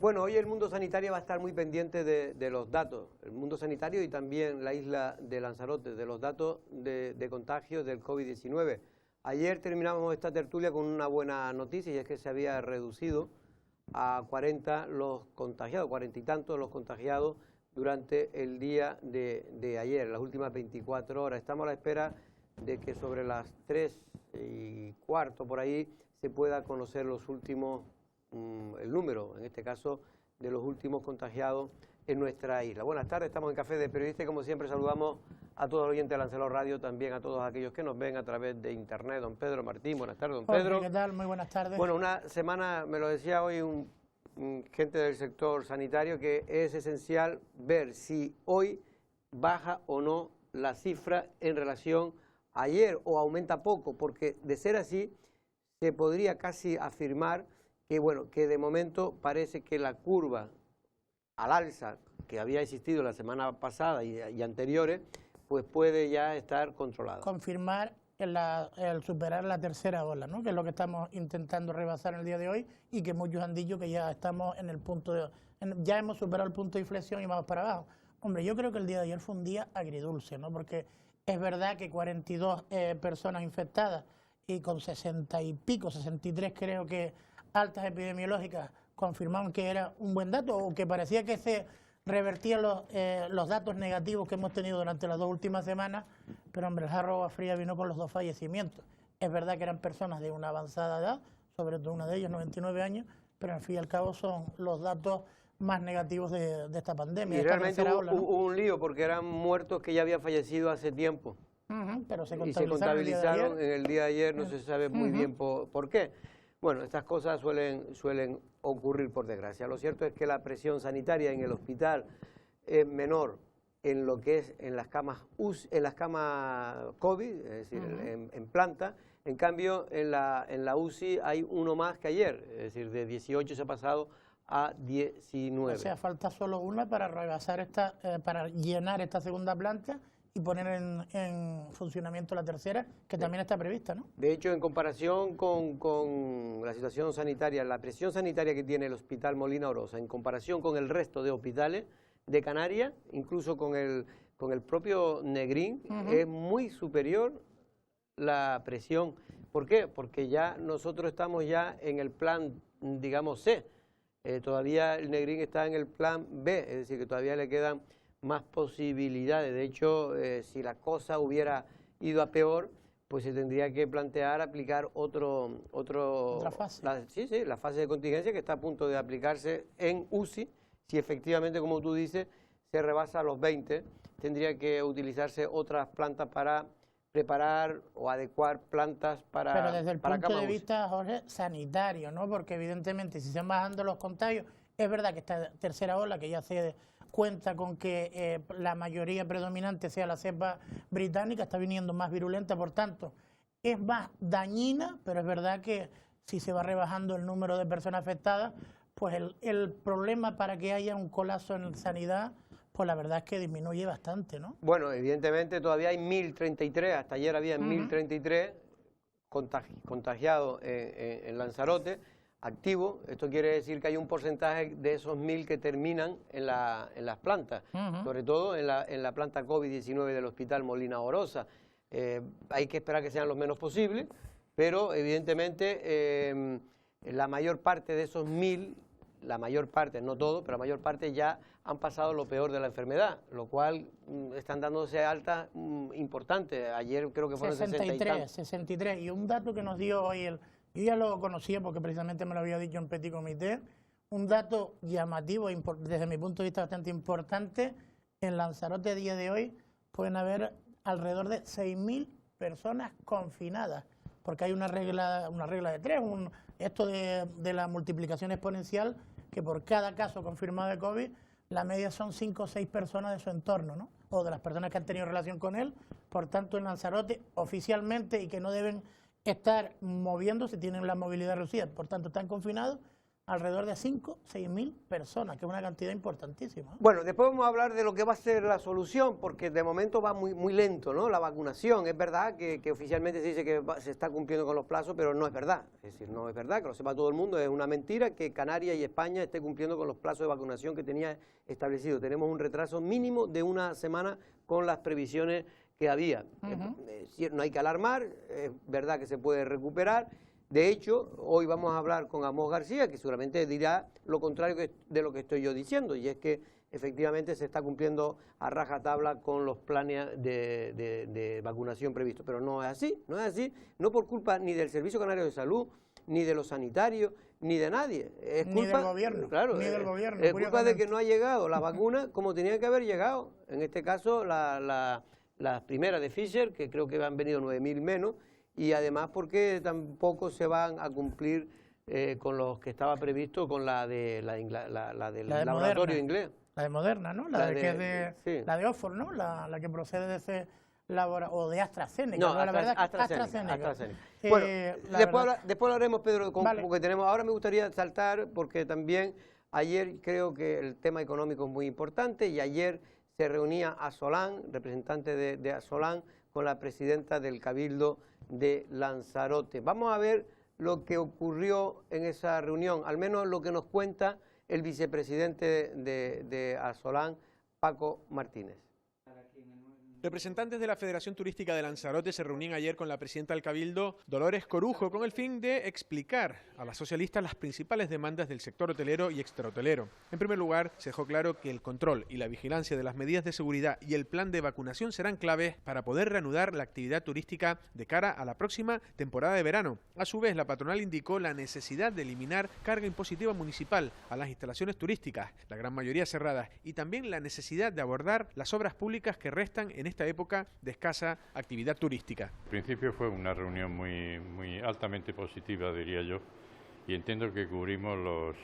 Bueno, hoy el mundo sanitario va a estar muy pendiente de los datos, el mundo sanitario y también la isla de Lanzarote, de los datos de contagios del COVID-19. Ayer terminamos esta tertulia con una buena noticia y es que se había reducido a 40 los contagiados, 40 y tantos los contagiados durante el día de ayer, las últimas 24 horas. Estamos a la espera de que sobre las 3:15 por ahí se pueda conocer los últimos, el número, en este caso, de los últimos contagiados en nuestra isla. Buenas tardes, estamos en Café de Periodista y como siempre saludamos a todos los oyentes de Lancelot Radio, también a todos aquellos que nos ven a través de internet. Don Pedro Martín, buenas tardes, don Pedro. ¿Qué tal? Muy buenas tardes. Bueno, una semana, me lo decía hoy gente del sector sanitario, que es esencial ver si hoy baja o no la cifra en relación a ayer o aumenta poco, porque de ser así se podría casi afirmar que, bueno, que de momento parece que la curva al alza que había existido la semana pasada y anteriores, pues puede ya estar controlada. Confirmar el superar la tercera ola, ¿no? Que es lo que estamos intentando rebasar en el día de hoy y que muchos han dicho que ya estamos en el punto ya hemos superado el punto de inflexión y vamos para abajo. Hombre, yo creo que el día de ayer fue un día agridulce, ¿no? Porque es verdad que 42 personas infectadas y con 60 y pico, 63 creo que altas epidemiológicas confirmaban que era un buen dato o que parecía que se revertían los datos negativos que hemos tenido durante las dos últimas semanas, pero hombre, el jarro de agua fría vino con los dos fallecimientos. Es verdad que eran personas de una avanzada edad, sobre todo una de ellas, 99 años, pero al fin y al cabo son los datos más negativos de esta pandemia. Y realmente hubo un lío porque eran muertos que ya habían fallecido hace tiempo. Pero se contabilizaron en el día de ayer, no se sabe muy bien por qué. Bueno, estas cosas suelen ocurrir por desgracia. Lo cierto es que la presión sanitaria en el hospital es menor en lo que es en las camas COVID, es decir, en planta. En cambio, en la UCI hay uno más que ayer, es decir, de 18 se ha pasado a 19. O sea, falta solo una para rebasar para llenar esta segunda planta y poner en funcionamiento la tercera, que también está prevista, ¿no? De hecho, en comparación con la situación sanitaria, la presión sanitaria que tiene el Hospital Molina Orosa, en comparación con el resto de hospitales de Canarias, incluso con el propio Negrín, es muy superior la presión. ¿Por qué? Porque ya nosotros estamos ya en el plan, digamos, C. Todavía el Negrín está en el plan B, es decir, que todavía le quedan más posibilidades. De hecho, si la cosa hubiera ido a peor, pues se tendría que plantear aplicar otra fase. La fase de contingencia que está a punto de aplicarse en UCI. Si efectivamente, como tú dices, se rebasa los 20, tendría que utilizarse otras plantas para preparar o adecuar plantas para Pero desde el punto de UCI. vista, Jorge, sanitario, ¿no? Porque evidentemente si se van bajando los contagios, es verdad que esta tercera ola, que ya se cuenta con que la mayoría predominante sea la cepa británica, está viniendo más virulenta, por tanto, es más dañina, pero es verdad que si se va rebajando el número de personas afectadas, pues el problema para que haya un colapso en sanidad, pues la verdad es que disminuye bastante, ¿no? Bueno, evidentemente todavía hay 1033, hasta ayer había 1033 contagiados en Lanzarote, activo. Esto quiere decir que hay un porcentaje de esos 1000 que terminan en las plantas, sobre todo en la planta COVID-19 del Hospital Molina Orosa. Hay que esperar que sean los menos posibles, pero evidentemente la mayor parte de esos 1000, la mayor parte, no todo, pero la mayor parte ya han pasado lo peor de la enfermedad, lo cual están dándose altas importantes. Ayer creo que fueron 63. Y un dato que nos dio hoy yo ya lo conocía porque precisamente me lo había dicho en Petit Comité, un dato llamativo, desde mi punto de vista bastante importante, en Lanzarote a día de hoy pueden haber alrededor de 6.000 personas confinadas, porque hay una regla de 3, esto de la multiplicación exponencial, que por cada caso confirmado de COVID, la media son 5 o 6 personas de su entorno, ¿no? O de las personas que han tenido relación con él. Por tanto, en Lanzarote, oficialmente, y que no deben estar moviéndose, tienen la movilidad reducida, por tanto están confinados, alrededor de 5 o 6.000 personas, que es una cantidad importantísima. Bueno, después vamos a hablar de lo que va a ser la solución, porque de momento va muy lento, ¿no? La vacunación. Es verdad que oficialmente se dice que se está cumpliendo con los plazos, pero no es verdad. Es decir, no es verdad, que lo sepa todo el mundo, es una mentira que Canarias y España esté cumpliendo con los plazos de vacunación que tenía establecido. Tenemos un retraso mínimo de una semana con las previsiones que había. No hay que alarmar, es verdad que se puede recuperar. De hecho, hoy vamos a hablar con Amos García, que seguramente dirá lo contrario de lo que estoy yo diciendo, y es que efectivamente se está cumpliendo a rajatabla con los planes de vacunación previstos. Pero no es así, no por culpa ni del Servicio Canario de Salud, ni de los sanitarios, ni de nadie. Es culpa, ni del gobierno. Claro, ni del gobierno, es culpa de que no ha llegado la vacuna como tenía que haber llegado. En este caso, la primera de Pfizer, que creo que han venido 9.000 menos, y además porque tampoco se van a cumplir con los que estaba previsto con la del laboratorio inglés. La de Moderna, ¿no? La de Oxford, ¿no? La que procede de ese laboratorio, o de AstraZeneca. No, la verdad, AstraZeneca. Bueno, después lo haremos, Pedro, porque tenemos. Ahora me gustaría saltar, porque también ayer creo que el tema económico es muy importante, y ayer se reunía Asolán, representante de Asolán, con la presidenta del Cabildo de Lanzarote. Vamos a ver lo que ocurrió en esa reunión, al menos lo que nos cuenta el vicepresidente de Asolán, Paco Martínez. Representantes de la Federación Turística de Lanzarote se reunían ayer con la presidenta del Cabildo, Dolores Corujo, con el fin de explicar a las socialistas las principales demandas del sector hotelero y extrahotelero. En primer lugar, se dejó claro que el control y la vigilancia de las medidas de seguridad y el plan de vacunación serán claves para poder reanudar la actividad turística de cara a la próxima temporada de verano. A su vez, la patronal indicó la necesidad de eliminar carga impositiva municipal a las instalaciones turísticas, la gran mayoría cerradas, y también la necesidad de abordar las obras públicas que restan en esta época de escasa actividad turística. Al principio fue una reunión muy altamente positiva, diría yo, y entiendo que cubrimos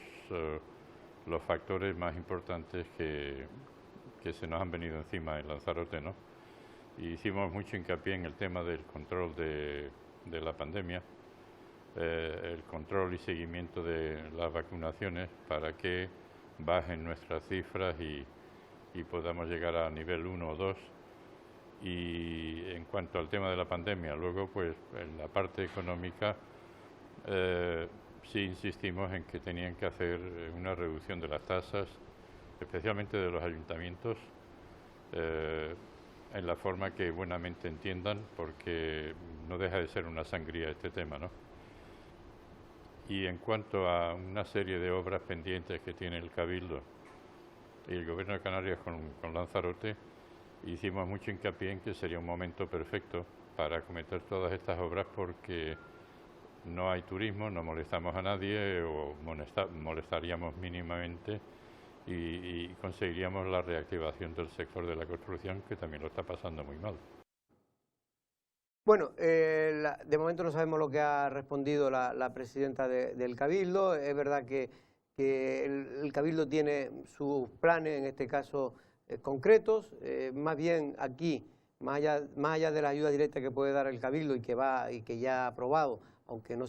los factores más importantes que se nos han venido encima en Lanzarote, ¿no? Y hicimos mucho hincapié en el tema del control de la pandemia, el control y seguimiento de las vacunaciones para que bajen nuestras cifras y podamos llegar a nivel 1 o 2. Y en cuanto al tema de la pandemia, luego pues en la parte económica sí insistimos en que tenían que hacer una reducción de las tasas, especialmente de los ayuntamientos, en la forma que buenamente entiendan, porque no deja de ser una sangría este tema, ¿no? Y en cuanto a una serie de obras pendientes que tiene el Cabildo y el Gobierno de Canarias con Lanzarote, hicimos mucho hincapié en que sería un momento perfecto para acometer todas estas obras, porque no hay turismo, no molestamos a nadie o molestaríamos mínimamente y conseguiríamos la reactivación del sector de la construcción, que también lo está pasando muy mal. Bueno, de momento no sabemos lo que ha respondido la presidenta del Cabildo. Es verdad que el Cabildo tiene sus planes, en este caso concretos, más bien aquí, más allá de la ayuda directa que puede dar el Cabildo y que ya ha aprobado, aunque no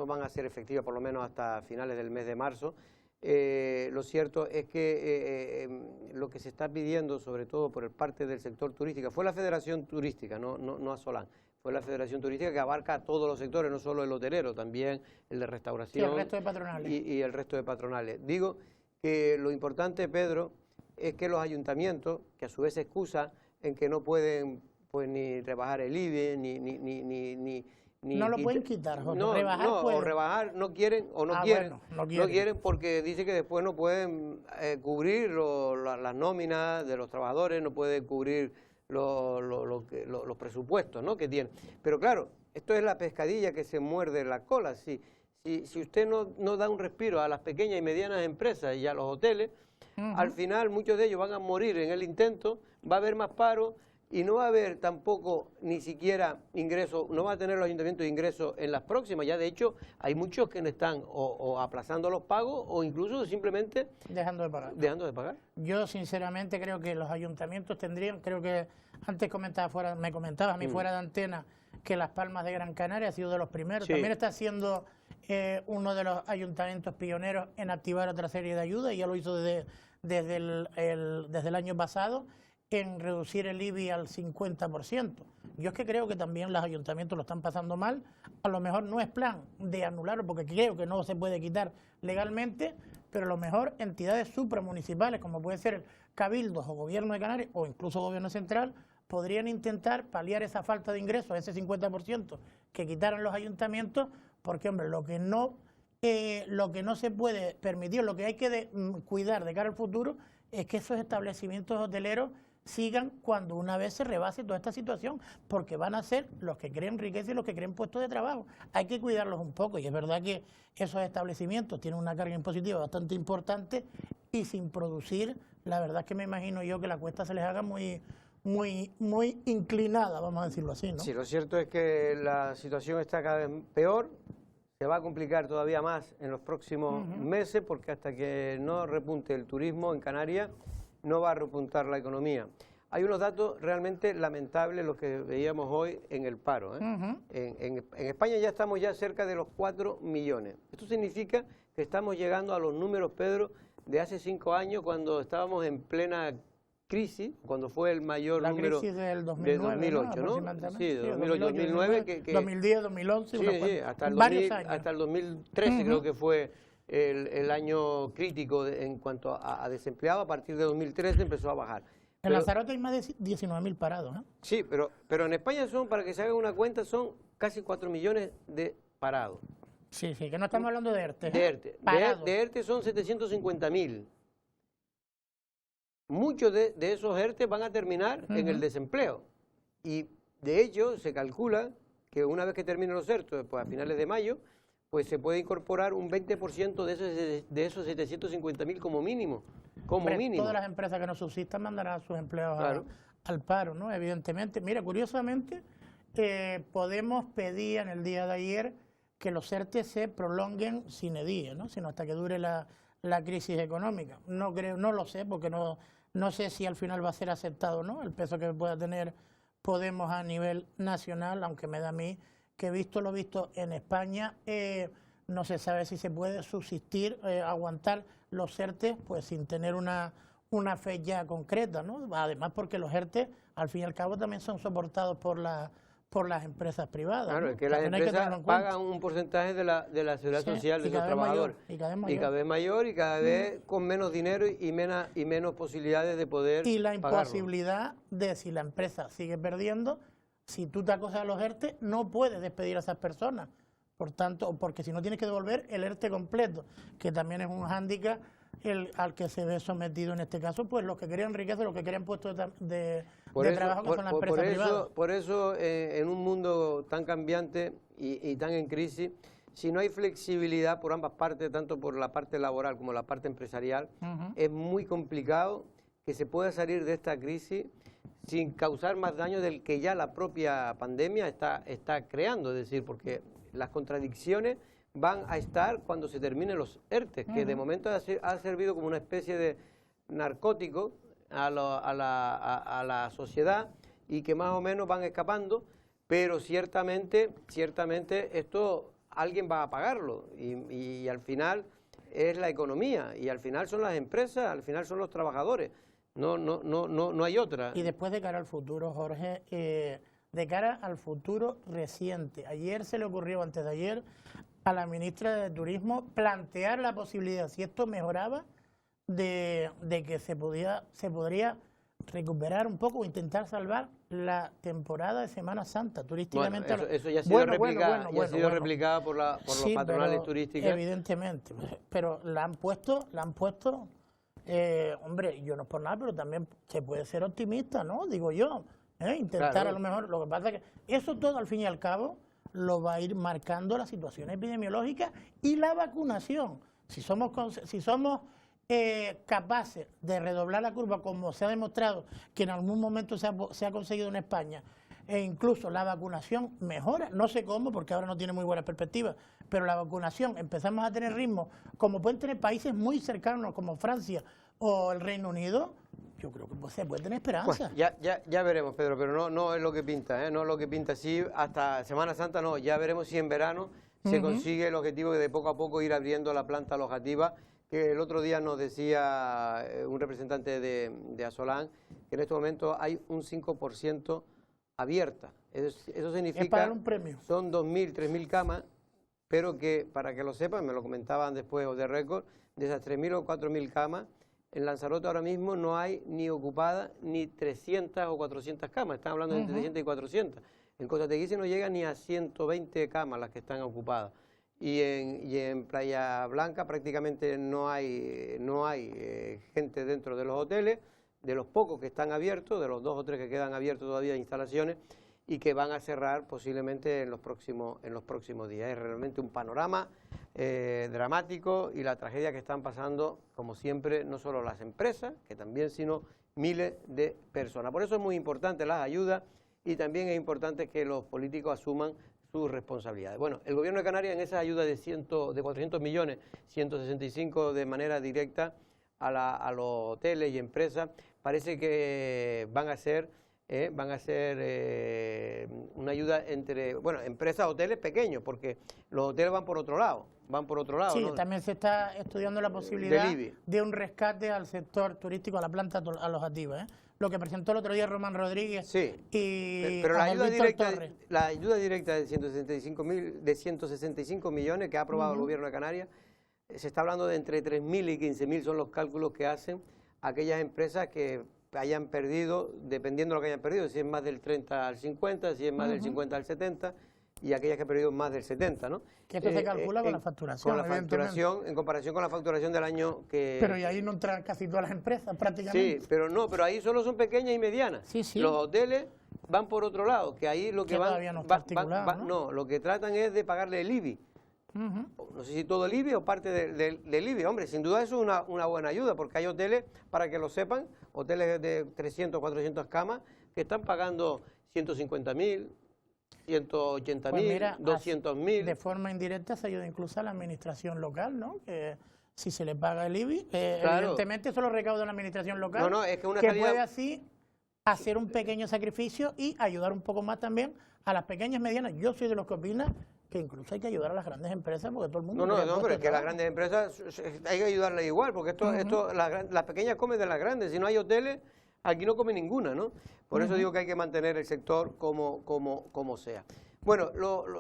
van a ser efectivas por lo menos hasta finales del mes de marzo. Lo cierto es que lo que se está pidiendo, sobre todo por parte del sector turístico, fue la Federación Turística, no Asolán, fue la Federación Turística, que abarca todos los sectores, no solo el hotelero, también el de restauración y el resto de patronales. Y el resto de patronales. Digo que lo importante, Pedro, es que los ayuntamientos, que a su vez se excusan en que no pueden pues ni rebajar el IBE, no lo pueden quitar, Jorge. Rebajar no quieren o no quieren porque dice que después no pueden cubrir las nóminas de los trabajadores, no pueden cubrir los presupuestos, ¿no?, que tienen. Pero claro, esto es la pescadilla que se muerde la cola. Si usted no da un respiro a las pequeñas y medianas empresas y a los hoteles, al final muchos de ellos van a morir en el intento, va a haber más paro y no va a haber tampoco ni siquiera ingresos, no va a tener los ayuntamientos ingresos en las próximas. Ya de hecho hay muchos que están o aplazando los pagos o incluso simplemente dejando de pagar. Yo sinceramente creo que los ayuntamientos tendrían, creo que antes me comentabas a mí fuera de antena, que Las Palmas de Gran Canaria ha sido de los primeros. Sí. También está siendo uno de los ayuntamientos pioneros en activar otra serie de ayudas, y ya lo hizo desde el año pasado, en reducir el IBI al 50%. Yo es que creo que también los ayuntamientos lo están pasando mal. A lo mejor no es plan de anularlo, porque creo que no se puede quitar legalmente, pero a lo mejor entidades supramunicipales, como puede ser cabildos o gobierno de Canarias, o incluso gobierno central, podrían intentar paliar esa falta de ingresos, ese 50% que quitaran los ayuntamientos, porque, hombre, lo que no se puede permitir, lo que hay que cuidar de cara al futuro, es que esos establecimientos hoteleros sigan cuando una vez se rebase toda esta situación, porque van a ser los que creen riqueza y los que creen puestos de trabajo. Hay que cuidarlos un poco, y es verdad que esos establecimientos tienen una carga impositiva bastante importante, y sin producir, la verdad es que me imagino yo que la cuesta se les haga muy inclinada, vamos a decirlo así, ¿no? Sí, lo cierto es que la situación está cada vez peor, se va a complicar todavía más en los próximos meses, porque hasta que no repunte el turismo en Canarias, no va a repuntar la economía. Hay unos datos realmente lamentables los que veíamos hoy en el paro, ¿eh? En España ya estamos cerca de los 4 millones. Esto significa que estamos llegando a los números, Pedro, de hace 5 años, cuando estábamos en plena crisis, cuando fue el mayor número... La crisis del 2009, de 2008, ¿no? Sí, de 2008, 2009. 2010, 2011, sí, hasta el 2013 creo que fue el año crítico en cuanto a desempleado. A partir de 2013 empezó a bajar. En Lanzarote hay más de 19.000 parados, ¿no? Sí, pero en España son, para que se haga una cuenta, son casi 4 millones de parados. Sí, que no estamos hablando de ERTE. De ERTE son 750.000. Muchos de esos ERTE van a terminar en el desempleo. Y de hecho se calcula que una vez que terminen los ERTE, pues a finales de mayo, pues se puede incorporar un 20% de esos 750.000 como mínimo. Todas las empresas que no subsistan mandarán a sus empleados al paro, ¿no? Evidentemente. Mira, curiosamente, Podemos pedía en el día de ayer que los ERTE se prolonguen sin edie, ¿no? Sino hasta que dure la crisis económica. No lo sé, porque no sé si al final va a ser aceptado o no el peso que pueda tener Podemos a nivel nacional, aunque me da a mí que visto lo visto en España, no se sabe si se puede subsistir, aguantar los ERTE pues sin tener una fecha concreta, ¿no? Además porque los ERTE al fin y al cabo también son soportados por las empresas privadas. Claro, ¿no? es que las empresas pagan un porcentaje de la seguridad social de los trabajadores. Y cada vez mayor y cada vez con menos dinero y menos posibilidades de poder y la pagarlo. Imposibilidad de, si la empresa sigue perdiendo, si tú te acosas a los ERTE, no puedes despedir a esas personas. Por tanto, porque si no tienes que devolver el ERTE completo, que también es un hándicap al que se ve sometido en este caso, pues los que querían riqueza, los que querían puestos de trabajo, que son las empresas privadas. Por eso, en un mundo tan cambiante y tan en crisis, si no hay flexibilidad por ambas partes, tanto por la parte laboral como la parte empresarial, es muy complicado que se pueda salir de esta crisis sin causar más daño del que ya la propia pandemia está creando. Es decir, porque las contradicciones van a estar cuando se terminen los ERTE, que de momento ha servido como una especie de narcótico a la sociedad y que más o menos van escapando, pero ciertamente esto alguien va a pagarlo y al final es la economía y al final son las empresas, al final son los trabajadores. No hay otra. Y después, de cara al futuro, Jorge, de cara al futuro reciente, ayer se le ocurrió, antes de ayer, a la ministra de Turismo plantear la posibilidad, si esto mejoraba, de que se podría recuperar un poco o intentar salvar la temporada de Semana Santa turísticamente. Bueno, eso ya ha sido replicado por los patronales turísticos. Evidentemente, pero la han puesto, hombre, yo no es por nada, pero también se puede ser optimista, ¿no? Digo yo, intentar claro. A lo mejor, lo que pasa es que eso todo al fin y al cabo lo va a ir marcando la situación epidemiológica y la vacunación. Si somos capaces de redoblar la curva, como se ha demostrado que en algún momento se ha conseguido en España, e incluso la vacunación mejora, no sé cómo, porque ahora no tiene muy buenas perspectivas, pero la vacunación empezamos a tener ritmo, como pueden tener países muy cercanos como Francia o el Reino Unido, yo creo que se puede tener esperanza. Pues ya veremos, Pedro, pero no es lo que pinta, no es lo que pinta así hasta Semana Santa, no, ya veremos si en verano se consigue el objetivo de poco a poco ir abriendo la planta alojativa, que el otro día nos decía un representante de Asolán, que en este momento hay un 5% abierta. Eso significa... Es para dar un premio. Son 2.000, 3.000 camas, pero que, para que lo sepan, me lo comentaban después de récord, de esas 3.000 o 4.000 camas, en Lanzarote ahora mismo no hay ni ocupadas ni 300 o 400 camas, están hablando de entre 300 y 400. En Costa Teguise no llega ni a 120 camas las que están ocupadas. Y en Playa Blanca prácticamente no hay gente dentro de los hoteles, de los pocos que están abiertos, de los 2 o 3 que quedan abiertos todavía instalaciones, y que van a cerrar posiblemente en los próximos días. Es realmente un panorama dramático, y la tragedia que están pasando, como siempre, no solo las empresas, que también, sino miles de personas. Por eso es muy importante las ayudas, y también es importante que los políticos asuman sus responsabilidades. Bueno, el Gobierno de Canarias en esa ayuda de 400 millones, 165 de manera directa a los hoteles y empresas, parece que van a ser una ayuda entre, bueno, empresas, hoteles pequeños, porque los hoteles van por otro lado. Sí, ¿no? También se está estudiando la posibilidad de un rescate al sector turístico, a la planta alojativa, lo que presentó el otro día Román Rodríguez y pero la ayuda directa de 165 millones que ha aprobado el Gobierno de Canarias, se está hablando de entre 3.000 y 15.000, son los cálculos que hacen aquellas empresas que hayan perdido, dependiendo de lo que hayan perdido, si es más del 30 al 50, si es más del 50 al 70, y aquellas que han perdido más del 70, ¿no? Que esto se calcula con la facturación, con la facturación, en comparación con la facturación del año que... Pero y ahí no entran casi todas las empresas, prácticamente. Sí, pero ahí solo son pequeñas y medianas. Sí. Los hoteles van por otro lado, que ahí lo que todavía no está articulado, ¿no? Lo que tratan es de pagarle el IBI. No sé si todo el IBI o parte del IBI. Hombre, sin duda eso es una buena ayuda, porque hay hoteles, para que lo sepan, hoteles de 300, 400 camas, que están pagando 150.000, 180.000, 200.000. De forma indirecta se ayuda incluso a la administración local, ¿no? Que si se le paga el IBI, evidentemente eso lo recauda la administración local, es que puede así hacer un pequeño sacrificio y ayudar un poco más también a las pequeñas y medianas. Yo soy de los que opina que incluso hay que ayudar a las grandes empresas, porque todo el mundo... No, pero es que las grandes empresas hay que ayudarlas igual, porque las pequeñas comen de las grandes. Si no hay hoteles, aquí no come ninguna, ¿no? Por eso digo que hay que mantener el sector como sea. Bueno,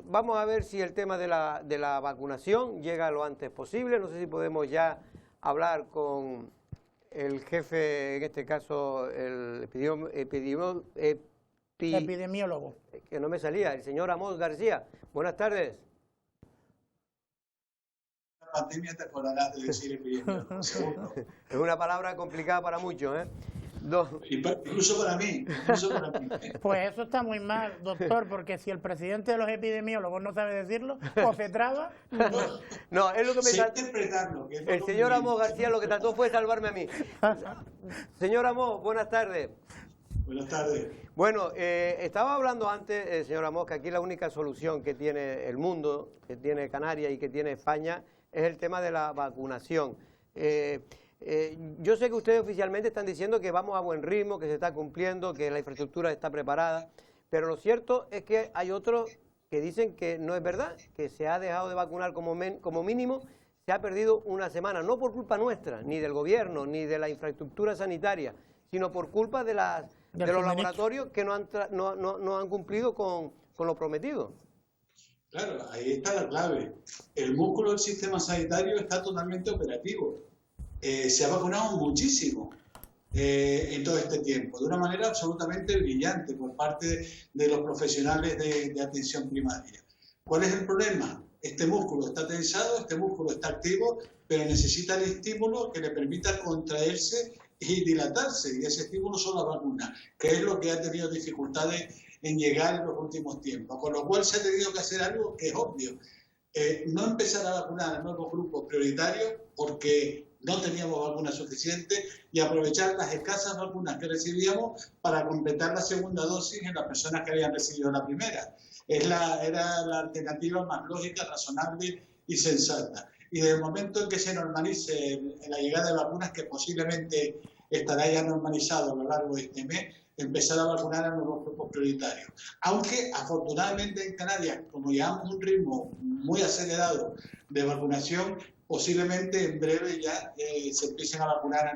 vamos a ver si el tema de la vacunación llega lo antes posible. No sé si podemos ya hablar con el jefe, en este caso, el epidemiólogo, que no me salía, el señor Amos García. Buenas tardes. La pandemia te acordarás de decir epidemiólogo, seguro. Es una palabra complicada para muchos, ¿eh? Incluso para mí. Pues eso está muy mal, doctor, porque si el presidente de los epidemiólogos no sabe decirlo, o se traba... No, es lo que me trató interpretarlo. El señor Amos García lo que trató fue salvarme a mí. Señor Amos, buenas tardes. Buenas tardes. Bueno, estaba hablando antes, señor Amos, que aquí la única solución que tiene el mundo, que tiene Canarias y que tiene España, es el tema de la vacunación. Yo sé que ustedes oficialmente están diciendo que vamos a buen ritmo, que se está cumpliendo, que la infraestructura está preparada, pero lo cierto es que hay otros que dicen que no es verdad, que se ha dejado de vacunar como mínimo, se ha perdido una semana, no por culpa nuestra, ni del gobierno, ni de la infraestructura sanitaria, sino por culpa de los laboratorios que no han cumplido con lo prometido. Claro, ahí está la clave. El músculo del sistema sanitario está totalmente operativo. Se ha vacunado muchísimo en todo este tiempo, de una manera absolutamente brillante por parte de los profesionales de atención primaria. ¿Cuál es el problema? Este músculo está tensado, este músculo está activo, pero necesita el estímulo que le permita contraerse y dilatarse, y ese estímulo son las vacunas, que es lo que ha tenido dificultades en llegar en los últimos tiempos, con lo cual se ha tenido que hacer algo que es obvio. No empezar a vacunar a nuevos grupos prioritarios porque no teníamos vacunas suficientes y aprovechar las escasas vacunas que recibíamos para completar la segunda dosis en las personas que habían recibido la primera. Era la alternativa más lógica, razonable y sensata. Y desde el momento en que se normalice la llegada de vacunas, que posiblemente estará ya normalizado a lo largo de este mes, empezar a vacunar a nuevos grupos prioritarios. Aunque afortunadamente en Canarias, como llevamos un ritmo muy acelerado de vacunación, posiblemente en breve ya se empiecen a vacunar a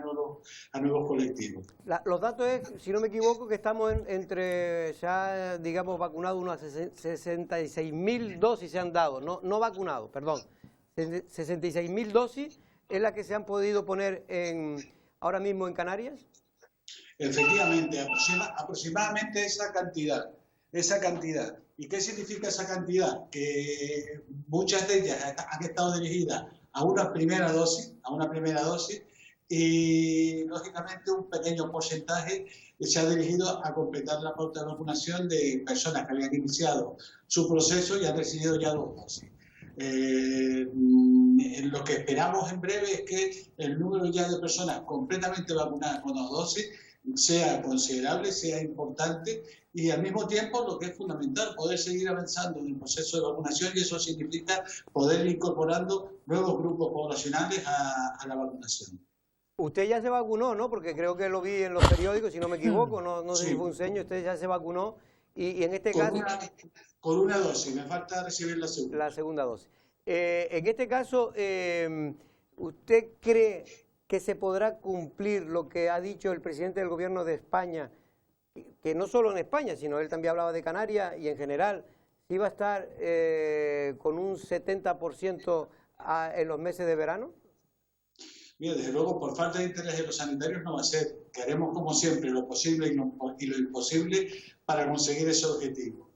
nuevos colectivos. Los datos es, si no me equivoco, que estamos entre ya, digamos, vacunados, unas 66.000 dosis se han dado, no vacunados, perdón. 66.000 dosis es la que se han podido poner ahora mismo en Canarias. Efectivamente, aproximadamente esa cantidad. ¿Y qué significa esa cantidad? Que muchas de ellas han estado dirigidas a una primera dosis y, lógicamente, un pequeño porcentaje se ha dirigido a completar la pauta de vacunación de personas que habían iniciado su proceso y han recibido ya 2 dosis. Lo que esperamos en breve es que el número ya de personas completamente vacunadas con 2 dosis sea considerable, sea importante y al mismo tiempo lo que es fundamental, poder seguir avanzando en el proceso de vacunación y eso significa poder ir incorporando nuevos grupos poblacionales a la vacunación. Usted ya se vacunó, ¿no? Porque creo que lo vi en los periódicos, si no me equivoco, no sé si fue un seño, usted ya se vacunó y en este caso... Con una dosis, me falta recibir la segunda. La segunda dosis. En este caso, ¿usted cree que se podrá cumplir lo que ha dicho el presidente del gobierno de España, que no solo en España, sino él también hablaba de Canarias y en general, iba a estar con un 70% en los meses de verano? Mira, desde luego, por falta de interés de los sanitarios no va a ser, que haremos como siempre lo posible y lo imposible para conseguir ese objetivo.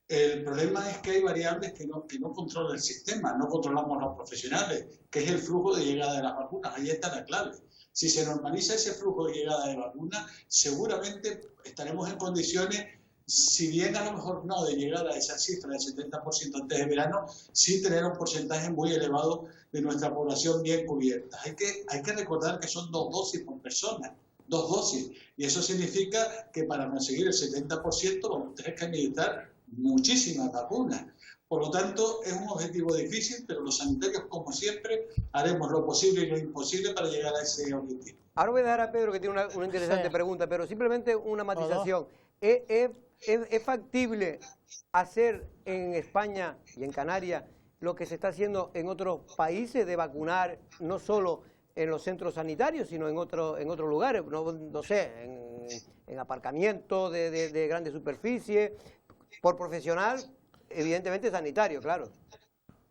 El problema es que hay variables que no controla el sistema, no controlamos los profesionales, que es el flujo de llegada de las vacunas. Ahí está la clave. Si se normaliza ese flujo de llegada de vacunas, seguramente estaremos en condiciones, si bien a lo mejor no de llegar a esa cifra del 70% antes de verano, sí tener un porcentaje muy elevado de nuestra población bien cubierta. Hay que recordar que son 2 dosis por persona. 2 dosis. Y eso significa que para conseguir el 70% vamos a tener que administrar muchísimas vacunas. Por lo tanto, es un objetivo difícil, pero los sanitarios, como siempre, haremos lo posible y lo imposible para llegar a ese objetivo. Ahora voy a dejar a Pedro, que tiene una interesante pregunta, pero simplemente una matización. ¿Es factible hacer en España y en Canarias lo que se está haciendo en otros países de vacunar no solo en los centros sanitarios, sino en otros lugares? No sé, en aparcamientos de grandes superficies, por profesional, evidentemente sanitario, claro.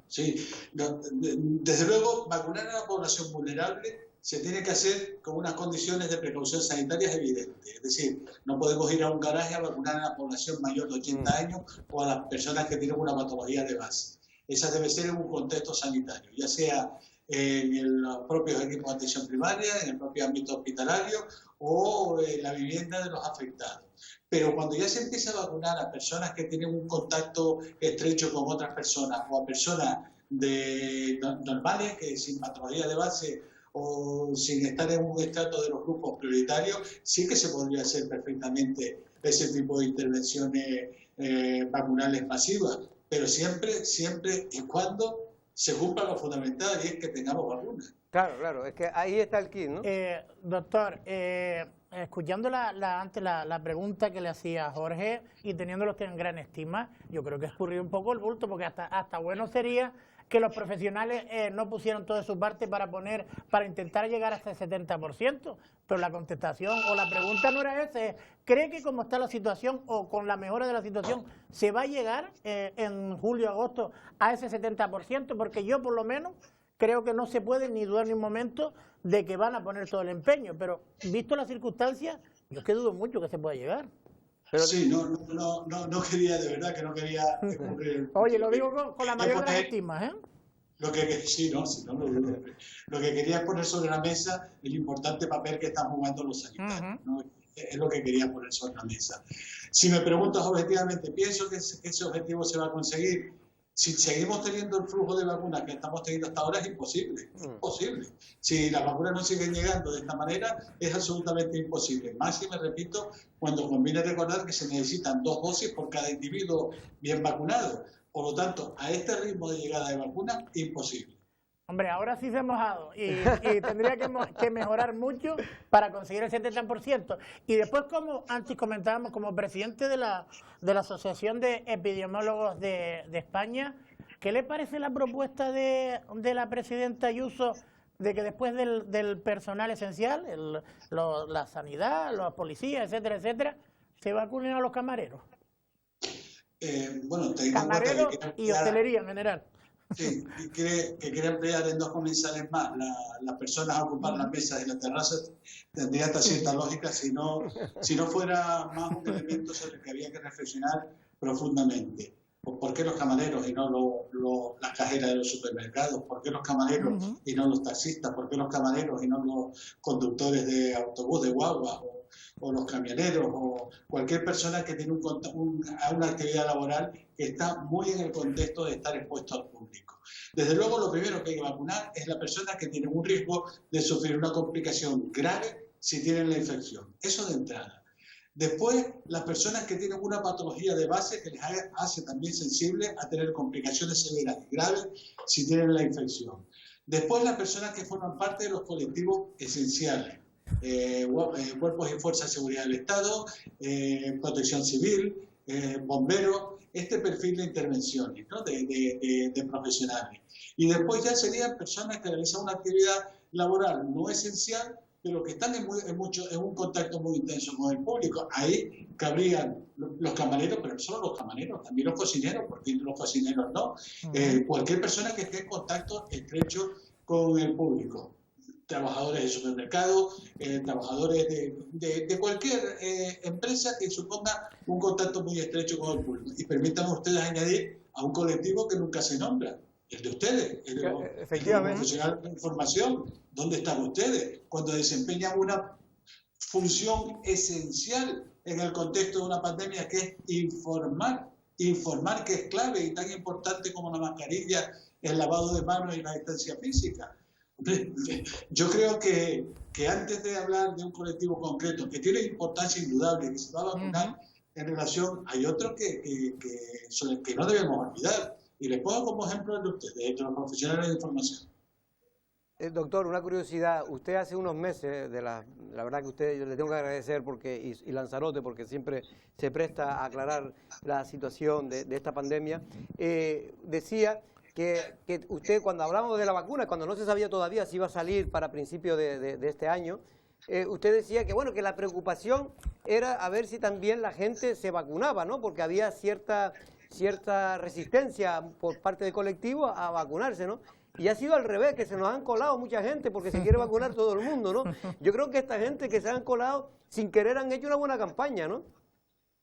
Sí, desde luego vacunar a la población vulnerable se tiene que hacer con unas condiciones de precaución sanitarias evidentes. Es decir, no podemos ir a un garaje a vacunar a la población mayor de 80 años o a las personas que tienen una patología de base. Esa debe ser en un contexto sanitario, ya sea en los propios equipos de atención primaria, en el propio ámbito hospitalario o en la vivienda de los afectados. Pero cuando ya se empieza a vacunar a personas que tienen un contacto estrecho con otras personas o a personas normales que sin patología de base o sin estar en un estrato de los grupos prioritarios, sí que se podría hacer perfectamente ese tipo de intervenciones vacunales masivas, pero siempre y cuando se cumpla lo fundamental y es que tengamos vacunas. Claro, es que ahí está el kit, ¿no? Doctor, escuchando antes la pregunta que le hacía a Jorge y teniéndolo en gran estima, yo creo que escurrió un poco el bulto, porque hasta bueno sería que los profesionales no pusieran todo de su parte para intentar llegar hasta el 70%, pero la contestación o la pregunta no era esa. ¿Cree que como está la situación o con la mejora de la situación se va a llegar en julio, agosto a ese 70%? Porque yo por lo menos creo que no se puede ni dudar ni un momento de que van a poner todo el empeño, pero visto las circunstancias, yo es que dudo mucho que se pueda llegar. Pero sí, no quería, de verdad que no quería descubrir. Oye, lo digo con la mayor de las estimas, ¿eh? Lo que quería es poner sobre la mesa el importante papel que están jugando los sanitarios, ¿no? Es lo que quería poner sobre la mesa. Si me preguntas objetivamente, pienso que ese objetivo se va a conseguir. Si seguimos teniendo el flujo de vacunas que estamos teniendo hasta ahora, es imposible. Imposible. Si las vacunas no siguen llegando de esta manera, es absolutamente imposible. Más, y me repito, cuando conviene recordar que se necesitan 2 dosis por cada individuo bien vacunado. Por lo tanto, a este ritmo de llegada de vacunas, imposible. Hombre, ahora sí se ha mojado y tendría que mejorar mucho para conseguir el 70%. Y después, como antes comentábamos, como presidente de la Asociación de Epidemiólogos de España, ¿qué le parece la propuesta de la presidenta Ayuso de que después del personal esencial, la sanidad, los policías, etcétera, etcétera, se vacunen a los camareros? Bueno, Camareros y hostelería en general. Sí, que quiere ampliar en 2 comensales más las personas a ocupar las mesas y la terraza, tendría hasta cierta lógica si no fuera más un elemento sobre el que había que reflexionar profundamente. ¿Por qué los camareros y no las cajeras de los supermercados? ¿Por qué los camareros y no los taxistas? ¿Por qué los camareros y no los conductores de autobús, de guagua, o los camioneros, o cualquier persona que tiene una actividad laboral que está muy en el contexto de estar expuesto al público? Desde luego, lo primero que hay que vacunar es la persona que tiene un riesgo de sufrir una complicación grave si tienen la infección. Eso de entrada. Después, las personas que tienen una patología de base que les hace también sensibles a tener complicaciones severas y graves si tienen la infección. Después, las personas que forman parte de los colectivos esenciales. Cuerpos y fuerzas de seguridad del Estado, protección civil, bomberos, este perfil de intervenciones, ¿no? de profesionales. Y después ya serían personas que realizan una actividad laboral no esencial, pero que están en un contacto muy intenso con el público. Ahí cabrían los camareros, pero no solo los camareros, también los cocineros, porque los cocineros no. Cualquier persona que esté en contacto estrecho con el público. Trabajadores de supermercado, trabajadores de cualquier empresa que suponga un contacto muy estrecho con el público. Y permítanme ustedes añadir a un colectivo que nunca se nombra, el de ustedes, el profesional de información. ¿Dónde están ustedes cuando desempeñan una función esencial en el contexto de una pandemia, que es informar, que es clave y tan importante como la mascarilla, el lavado de manos y la distancia física? Yo creo que antes de hablar de un colectivo concreto que tiene importancia indudable, que se va a vacunar en relación, hay otros sobre el que no debemos olvidar. Y les pongo como ejemplo de ustedes, de los profesionales de información. Doctor, una curiosidad. Usted hace unos meses, la verdad que usted, yo le tengo que agradecer y Lanzarote, porque siempre se presta a aclarar la situación de esta pandemia, decía que usted, cuando hablamos de la vacuna, cuando no se sabía todavía si iba a salir para principios de este año, usted decía que bueno, que la preocupación era a ver si también la gente se vacunaba, ¿no? Porque había cierta resistencia por parte del colectivo a vacunarse, ¿no? Y ha sido al revés, que se nos han colado mucha gente porque se quiere vacunar todo el mundo, ¿no? Yo creo que esta gente que se han colado sin querer han hecho una buena campaña, ¿no?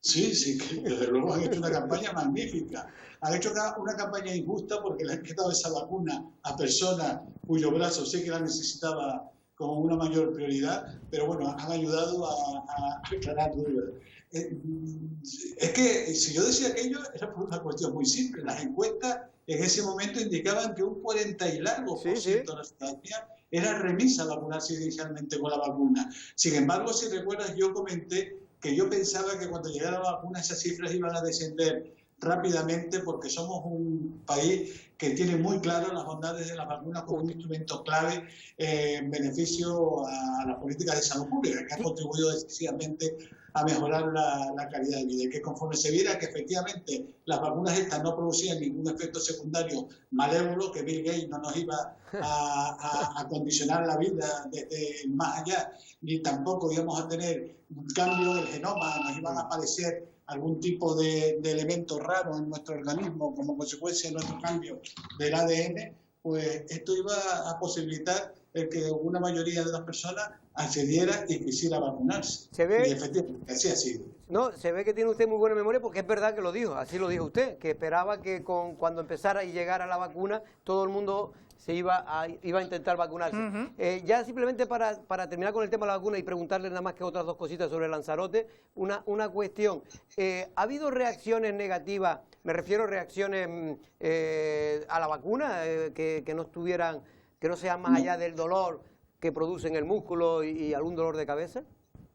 Sí, desde luego han hecho una campaña magnífica. Han hecho una campaña injusta porque le han quitado esa vacuna a personas cuyo brazo sé que la necesitaba como una mayor prioridad, pero bueno, han ayudado a aclarar dudas. Es que si yo decía aquello era por una cuestión muy simple. Las encuestas en ese momento indicaban que un 40 y largo por ciento de la ciudadanía era remisa a vacunarse inicialmente con la vacuna. Sin embargo, si recuerdas, yo comenté que yo pensaba que cuando llegara la vacuna esas cifras iban a descender rápidamente, porque somos un país que tiene muy claro las bondades de las vacunas como un instrumento clave en beneficio a las políticas de salud pública, que han contribuido decisivamente a mejorar la calidad de vida, y que conforme se viera que efectivamente las vacunas estas no producían ningún efecto secundario malévolo, que Bill Gates no nos iba a condicionar la vida desde más allá, ni tampoco íbamos a tener un cambio del genoma, nos iban a aparecer algún tipo de elemento raro en nuestro organismo como consecuencia de nuestro cambio del ADN, pues esto iba a posibilitar el que una mayoría de las personas accediera y quisiera vacunarse. ¿Se ve? Y efectivamente, así ha sido. No, se ve que tiene usted muy buena memoria, porque es verdad que lo dijo, así lo dijo usted, que esperaba que cuando empezara y llegara la vacuna, todo el mundo se iba a intentar vacunarse. Ya simplemente para terminar con el tema de la vacuna y preguntarle nada más que otras dos cositas sobre Lanzarote, una cuestión. ¿Ha habido reacciones negativas, me refiero a reacciones a la vacuna, que no sean más allá del dolor que produce en el músculo y algún dolor de cabeza?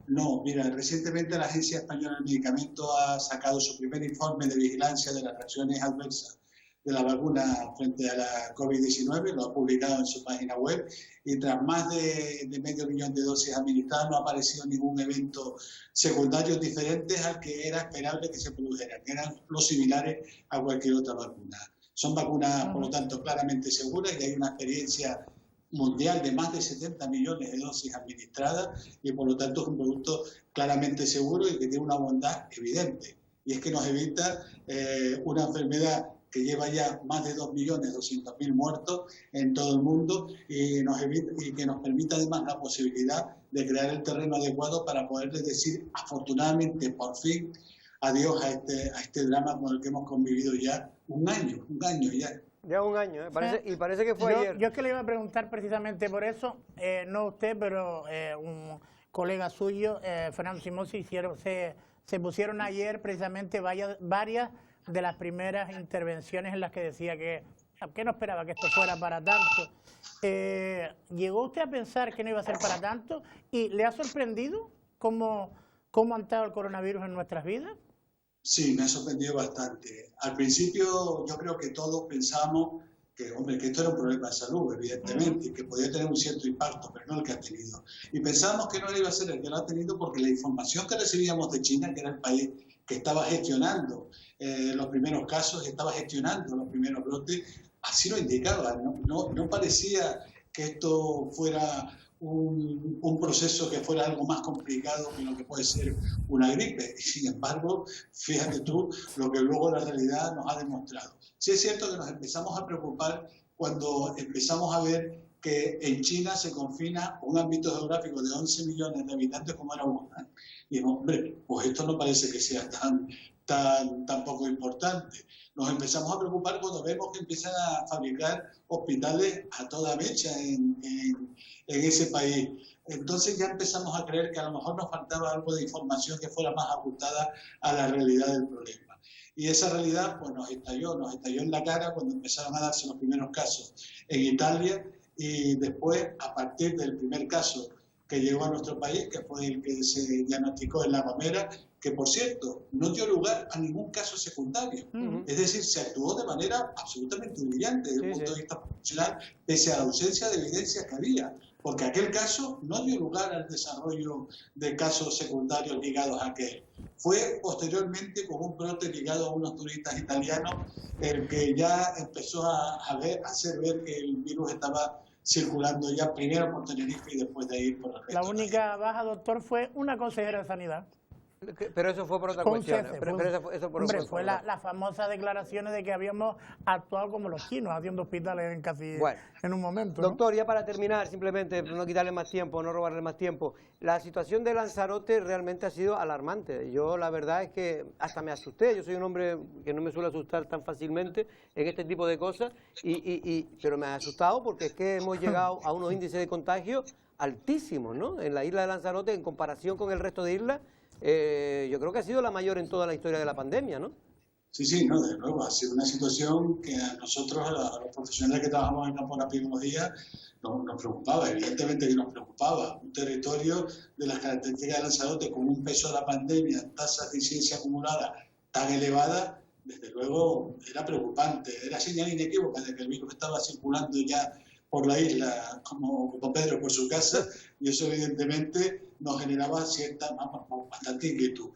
No, mira, recientemente la Agencia Española del Medicamento ha sacado su primer informe de vigilancia de las reacciones adversas de la vacuna frente a la COVID-19, lo ha publicado en su página web, y tras más de 500.000 de dosis administradas no ha aparecido ningún evento secundario diferente al que era esperable que se produjera, que eran los similares a cualquier otra vacuna. Son vacunas, por lo tanto, claramente seguras, y hay una experiencia mundial de más de 70 millones de dosis administradas, y por lo tanto es un producto claramente seguro y que tiene una bondad evidente. Y es que nos evita una enfermedad que lleva ya más de 2.200.000 muertos en todo el mundo, y que nos permite además la posibilidad de crear el terreno adecuado para poderles decir, afortunadamente, por fin, adiós a este drama con el que hemos convivido ya un año ya. Ya un año, y parece que fue ayer. Yo es que le iba a preguntar precisamente por eso, no usted, pero un colega suyo, Fernando Simón, se pusieron ayer precisamente varias de las primeras intervenciones en las que decía que no esperaba que esto fuera para tanto. ¿Llegó usted a pensar que no iba a ser para tanto? ¿Y le ha sorprendido cómo ha entrado el coronavirus en nuestras vidas? Sí, me ha sorprendido bastante. Al principio yo creo que todos pensábamos que esto era un problema de salud, evidentemente, y que podía tener un cierto impacto, pero no el que ha tenido. Y pensábamos que no iba a ser el que lo ha tenido porque la información que recibíamos de China, que era el país que estaba gestionando los primeros casos, estaba gestionando los primeros brotes, así lo indicaba. No parecía que esto fuera un proceso que fuera algo más complicado que lo que puede ser una gripe. Y sin embargo, fíjate tú lo que luego la realidad nos ha demostrado. Sí es cierto que nos empezamos a preocupar cuando empezamos a ver que en China se confina un ámbito geográfico de 11 millones de habitantes como era Wuhan. Y dijimos, hombre, pues esto no parece que sea tan poco importante. Nos empezamos a preocupar cuando vemos que empiezan a fabricar hospitales a toda mecha en ese país. Entonces ya empezamos a creer que a lo mejor nos faltaba algo de información que fuera más ajustada a la realidad del problema. Y esa realidad pues nos estalló en la cara cuando empezaron a darse los primeros casos en Italia, y después, a partir del primer caso que llegó a nuestro país, que fue el que se diagnosticó en La Gomera, que por cierto no dio lugar a ningún caso secundario. Es decir, se actuó de manera absolutamente brillante desde el punto de vista profesional, pese a la ausencia de evidencia que había, porque aquel caso no dio lugar al desarrollo de casos secundarios ligados a aquel. Fue posteriormente con un brote ligado a unos turistas italianos el que ya empezó a hacer ver que el virus estaba circulando ya primero por Tenerife y después de ahí por el resto. La única baja, doctor, fue una consejera de Sanidad. Pero eso fue por otra cuestión. Fue las famosas declaraciones de que habíamos actuado como los chinos, haciendo hospitales en un momento. Doctor, ¿no? ya para terminar, simplemente, no quitarle más tiempo, no robarle más tiempo, la situación de Lanzarote realmente ha sido alarmante. Yo la verdad es que hasta me asusté. Yo soy un hombre que no me suele asustar tan fácilmente en este tipo de cosas, pero me ha asustado porque es que hemos llegado a unos índices de contagio altísimos, ¿no? En la isla de Lanzarote, en comparación con el resto de islas, yo creo que ha sido la mayor en toda la historia de la pandemia, ¿no? Sí, no, de nuevo, ha sido una situación que a nosotros, a los profesionales que trabajamos en campo de epidemiología, nos preocupaba, evidentemente que nos preocupaba. Un territorio de las características de Lanzarote con un peso de la pandemia, tasas de incidencia acumulada tan elevadas, desde luego era preocupante, era señal inequívoca de que el virus estaba circulando ya por la isla como Pedro por su casa, y eso evidentemente nos generaba bastante inquietud.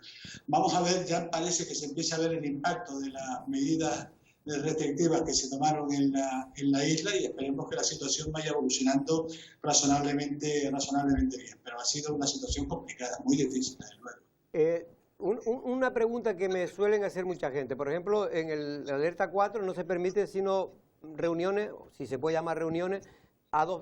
Vamos a ver, ya parece que se empieza a ver el impacto de las medidas restrictivas que se tomaron en la isla, y esperemos que la situación vaya evolucionando razonablemente bien. Pero ha sido una situación complicada, muy difícil, desde luego. Una pregunta que me suelen hacer mucha gente. Por ejemplo, en el alerta 4 no se permite sino reuniones, si se puede llamar reuniones,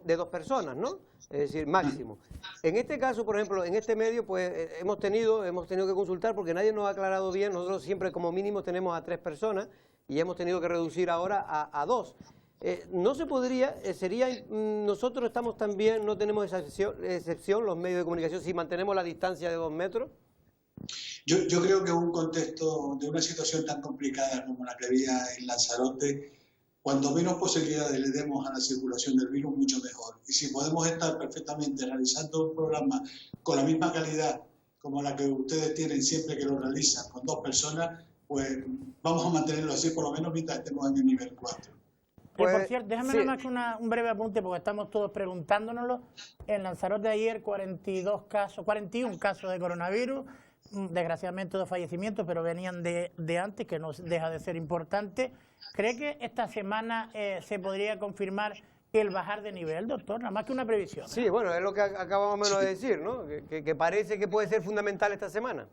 de 2 personas, ¿no? Es decir, máximo. En este caso, por ejemplo, en este medio, pues hemos tenido que consultar porque nadie nos ha aclarado bien. Nosotros siempre como mínimo tenemos a 3 personas y hemos tenido que reducir ahora a 2. No se podría, nosotros estamos también, no tenemos esa excepción, los medios de comunicación, si mantenemos la distancia de 2 metros. Yo creo que en un contexto de una situación tan complicada como la que había en Lanzarote, cuanto menos posibilidades le demos a la circulación del virus, mucho mejor. Y si podemos estar perfectamente realizando un programa con la misma calidad como la que ustedes tienen siempre que lo realizan, con 2 personas, pues vamos a mantenerlo así por lo menos mientras estemos en el nivel 4. Por Pues, cierto, déjame sí. nada más un breve apunte porque estamos todos preguntándonoslo. En Lanzarote ayer 41 casos de coronavirus, desgraciadamente 2 fallecimientos, pero venían de antes, que no deja de ser importante. ¿Cree que esta semana se podría confirmar el bajar de nivel, doctor? Nada más que una previsión. Sí, bueno, es lo que acabamos menos de decir, ¿no? Que parece que puede ser fundamental esta semana.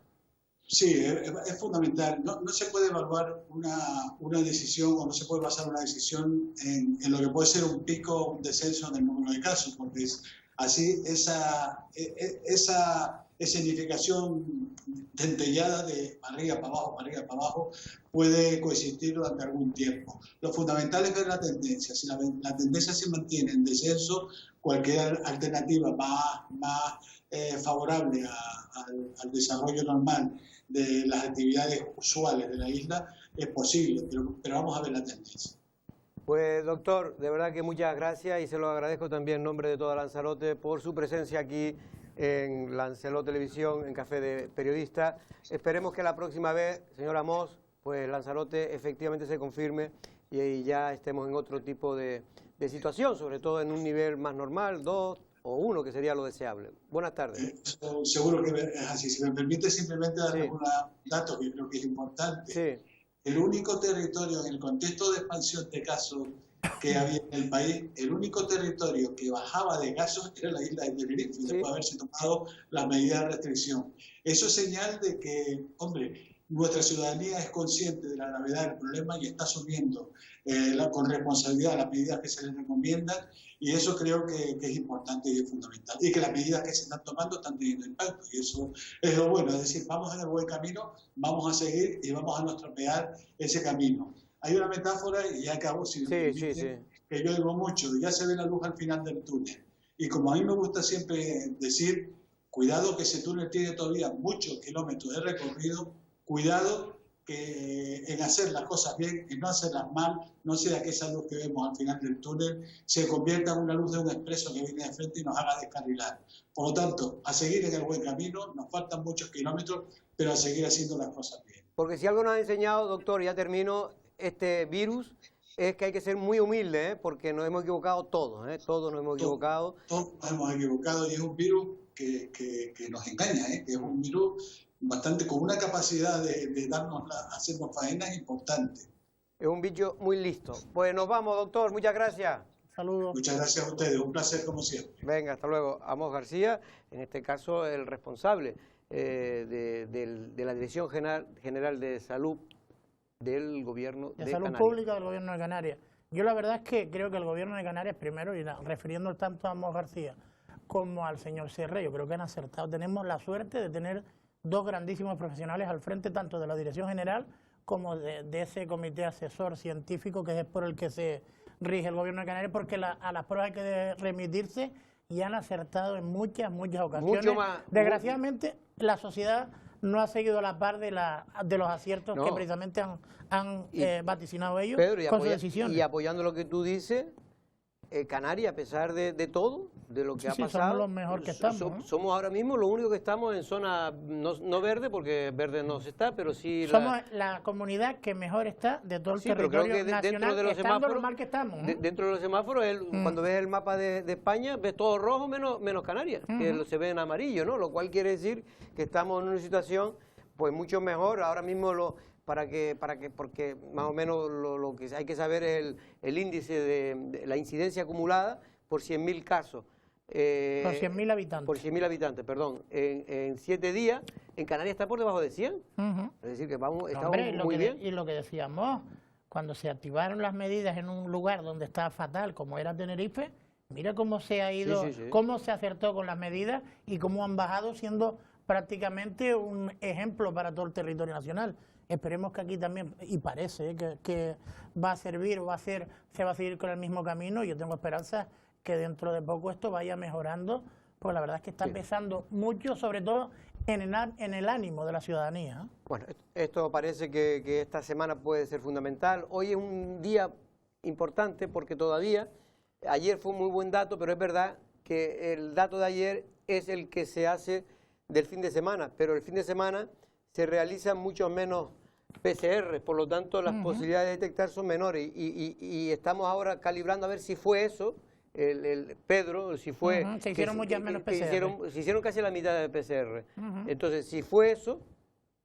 Sí, es fundamental. No se puede evaluar una decisión o no se puede basar una decisión en lo que puede ser un pico, un descenso en el número de casos, porque así esa escenificación dentellada de arriba para abajo, puede coexistir durante algún tiempo. Lo fundamental es ver la tendencia. Si la tendencia se mantiene en descenso, cualquier alternativa más favorable al desarrollo normal de las actividades usuales de la isla es posible, pero vamos a ver la tendencia. Pues doctor, de verdad que muchas gracias y se lo agradezco también en nombre de toda Lanzarote por su presencia aquí en Lancelot Televisión, en Café de Periodistas. Esperemos que la próxima vez, señor Amos, pues Lanzarote efectivamente se confirme y ya estemos en otro tipo de situación, sobre todo en un nivel más normal, 2 o 1, que sería lo deseable. Buenas tardes. Seguro que es así. Si me permite simplemente darle un dato que creo que es importante. Sí. El único territorio en el contexto de expansión de casos que había en el país, el único territorio que bajaba de casos era la isla de Tenerife, después de haberse tomado las medidas de restricción. Eso es señal de que, hombre, nuestra ciudadanía es consciente de la gravedad del problema y está asumiendo con responsabilidad las medidas que se les recomiendan, y eso creo que es importante y es fundamental. Y que las medidas que se están tomando están teniendo impacto, y eso es lo bueno. Es decir, vamos en el buen camino, vamos a seguir y vamos a no estropear ese camino. Hay una metáfora, y ya acabo, si me permite, que yo digo mucho: ya se ve la luz al final del túnel. Y como a mí me gusta siempre decir, cuidado que ese túnel tiene todavía muchos kilómetros de recorrido, cuidado que en hacer las cosas bien y no hacerlas mal, no sea que esa luz que vemos al final del túnel se convierta en una luz de un expreso que viene de frente y nos haga descarrilar. Por lo tanto, a seguir en el buen camino, nos faltan muchos kilómetros, pero a seguir haciendo las cosas bien. Porque si algo nos ha enseñado, doctor, ya termino, este virus, es que hay que ser muy humilde, porque nos hemos equivocado todos, todos nos hemos equivocado. Todos nos hemos equivocado, y es un virus que nos engaña, que es un virus bastante con una capacidad de hacernos faenas importante. Es un bicho muy listo. Pues nos vamos, doctor, muchas gracias. Saludos. Muchas gracias a ustedes, un placer como siempre. Venga, hasta luego. Amos García, en este caso el responsable de la Dirección General de Salud del Gobierno de Salud Canarias. Pública del Gobierno de Canarias. Yo la verdad es que creo que el Gobierno de Canarias, primero, y refiriendo tanto a Amos García como al señor Serré, yo creo que han acertado. Tenemos la suerte de tener dos grandísimos profesionales al frente, tanto de la Dirección General como de ese comité asesor científico que es por el que se rige el Gobierno de Canarias, porque a las pruebas hay que remitirse, y han acertado en muchas ocasiones. Desgraciadamente, la sociedad no ha seguido a la par de los aciertos que precisamente han vaticinado ellos, Pedro, con sus decisiones. Y apoyando lo que tú dices, Canarias, a pesar de todo, de lo que ha pasado, somos los mejor que estamos. Somos ahora mismo los únicos que estamos en zona no verde, porque verde no se está, pero sí... Somos la comunidad que mejor está de todo el territorio nacional, dentro de los semáforos, lo mal que estamos. Dentro de los semáforos, cuando ves el mapa de España, ves todo rojo menos Canarias, que se ve en amarillo, ¿no? Lo cual quiere decir que estamos en una situación pues mucho mejor. Ahora mismo porque más o menos lo que hay que saber es el índice de la incidencia acumulada por 100.000 casos. Por 100.000 habitantes. Por 100.000 habitantes, perdón. En 7 días, en Canarias está por debajo de 100. Es decir, que estamos muy bien. Y lo que decíamos, cuando se activaron las medidas en un lugar donde estaba fatal, como era Tenerife, mira cómo se ha ido, cómo se acertó con las medidas y cómo han bajado, siendo prácticamente un ejemplo para todo el territorio nacional. Esperemos que aquí también, y parece que va a servir, se va a seguir con el mismo camino. Yo tengo esperanza que dentro de poco esto vaya mejorando, pues la verdad es que está pesando mucho, sobre todo en el ánimo de la ciudadanía. Bueno, esto parece que esta semana puede ser fundamental. Hoy es un día importante porque todavía, ayer fue un muy buen dato, pero es verdad que el dato de ayer es el que se hace del fin de semana, pero el fin de semana se realizan muchos menos PCR, por lo tanto las posibilidades de detectar son menores y estamos ahora calibrando a ver si fue eso, Pedro, si fue... Se hicieron muchas menos PCR. Se hicieron casi la mitad de PCR. Entonces, si fue eso,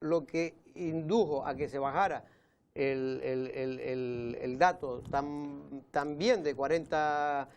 lo que indujo a que se bajara el dato también de 40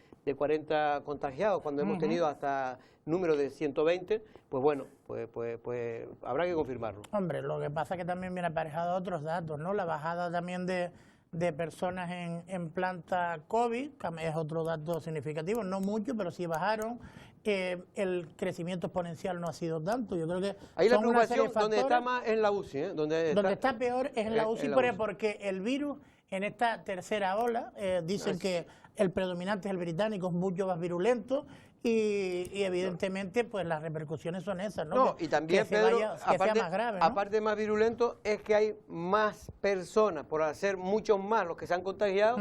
contagiados, cuando hemos tenido hasta número de 120, pues bueno, pues habrá que confirmarlo. Hombre, lo que pasa es que también viene aparejado otros datos, ¿no? La bajada también de personas en planta COVID, que es otro dato significativo, no mucho, pero sí bajaron. El crecimiento exponencial no ha sido tanto. Yo creo que ahí la son una serie de preocupación donde está más en la UCI, donde está peor es en la UCI, porque el virus en esta tercera ola dicen que el predominante es el británico, es mucho más virulento. Y evidentemente pues las repercusiones son esas, ¿no? No, y también, Pedro, aparte, sea más grave, ¿no? Aparte de más virulento, es que hay más personas, por hacer muchos más los que se han contagiado,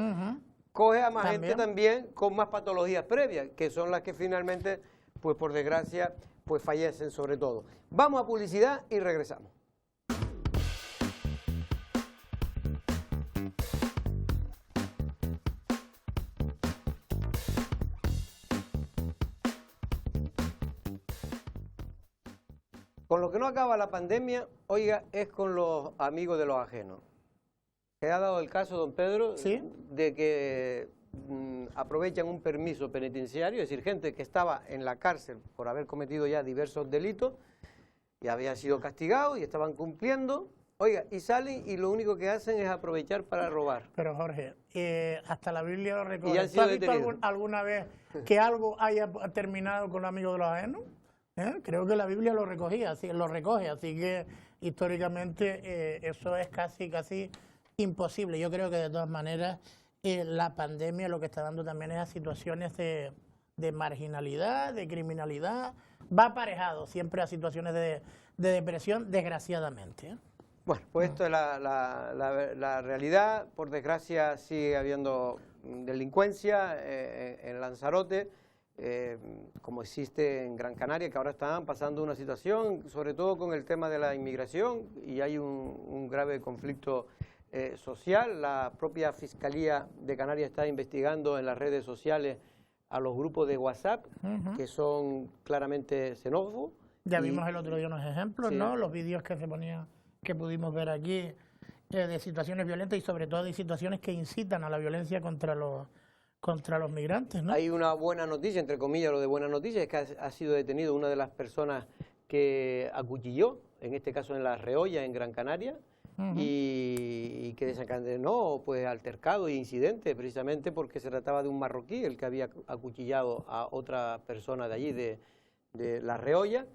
coge a más gente también con más patologías previas, que son las que finalmente, pues por desgracia, pues fallecen sobre todo. Vamos a publicidad y regresamos. Con lo que no acaba la pandemia, oiga, es con los amigos de los ajenos. Se ha dado el caso, don Pedro, ¿sí?, de que aprovechan un permiso penitenciario, es decir, gente que estaba en la cárcel por haber cometido ya diversos delitos y había sido castigado y estaban cumpliendo, oiga, y salen y lo único que hacen es aprovechar para robar. Pero Jorge, hasta la Biblia lo recoge. ¿Tú has visto alguna vez que algo haya terminado con los amigos de los ajenos? Creo que la Biblia lo recogía, lo recoge, así que históricamente eso es casi imposible. Yo creo que de todas maneras la pandemia lo que está dando también es a situaciones de marginalidad, de criminalidad, va aparejado siempre a situaciones de depresión, desgraciadamente. Bueno, pues esto es la realidad. Por desgracia sigue habiendo delincuencia en Lanzarote, como existe en Gran Canaria, que ahora están pasando una situación, sobre todo con el tema de la inmigración, y hay un grave conflicto social. La propia Fiscalía de Canarias está investigando en las redes sociales a los grupos de WhatsApp, que son claramente xenófobos. Ya vimos el otro día unos ejemplos, sí, ¿no? Los vídeos que se ponían, que pudimos ver aquí, de situaciones violentas y sobre todo de situaciones que incitan a la violencia contra los migrantes, ¿no? Hay una buena noticia, entre comillas, lo de buena noticia, es que ha sido detenido una de las personas que acuchilló, en este caso en La Reolla, en Gran Canaria, y que desencadenó pues altercado e incidente, precisamente porque se trataba de un marroquí, el que había acuchillado a otra persona de allí, de La Reolla.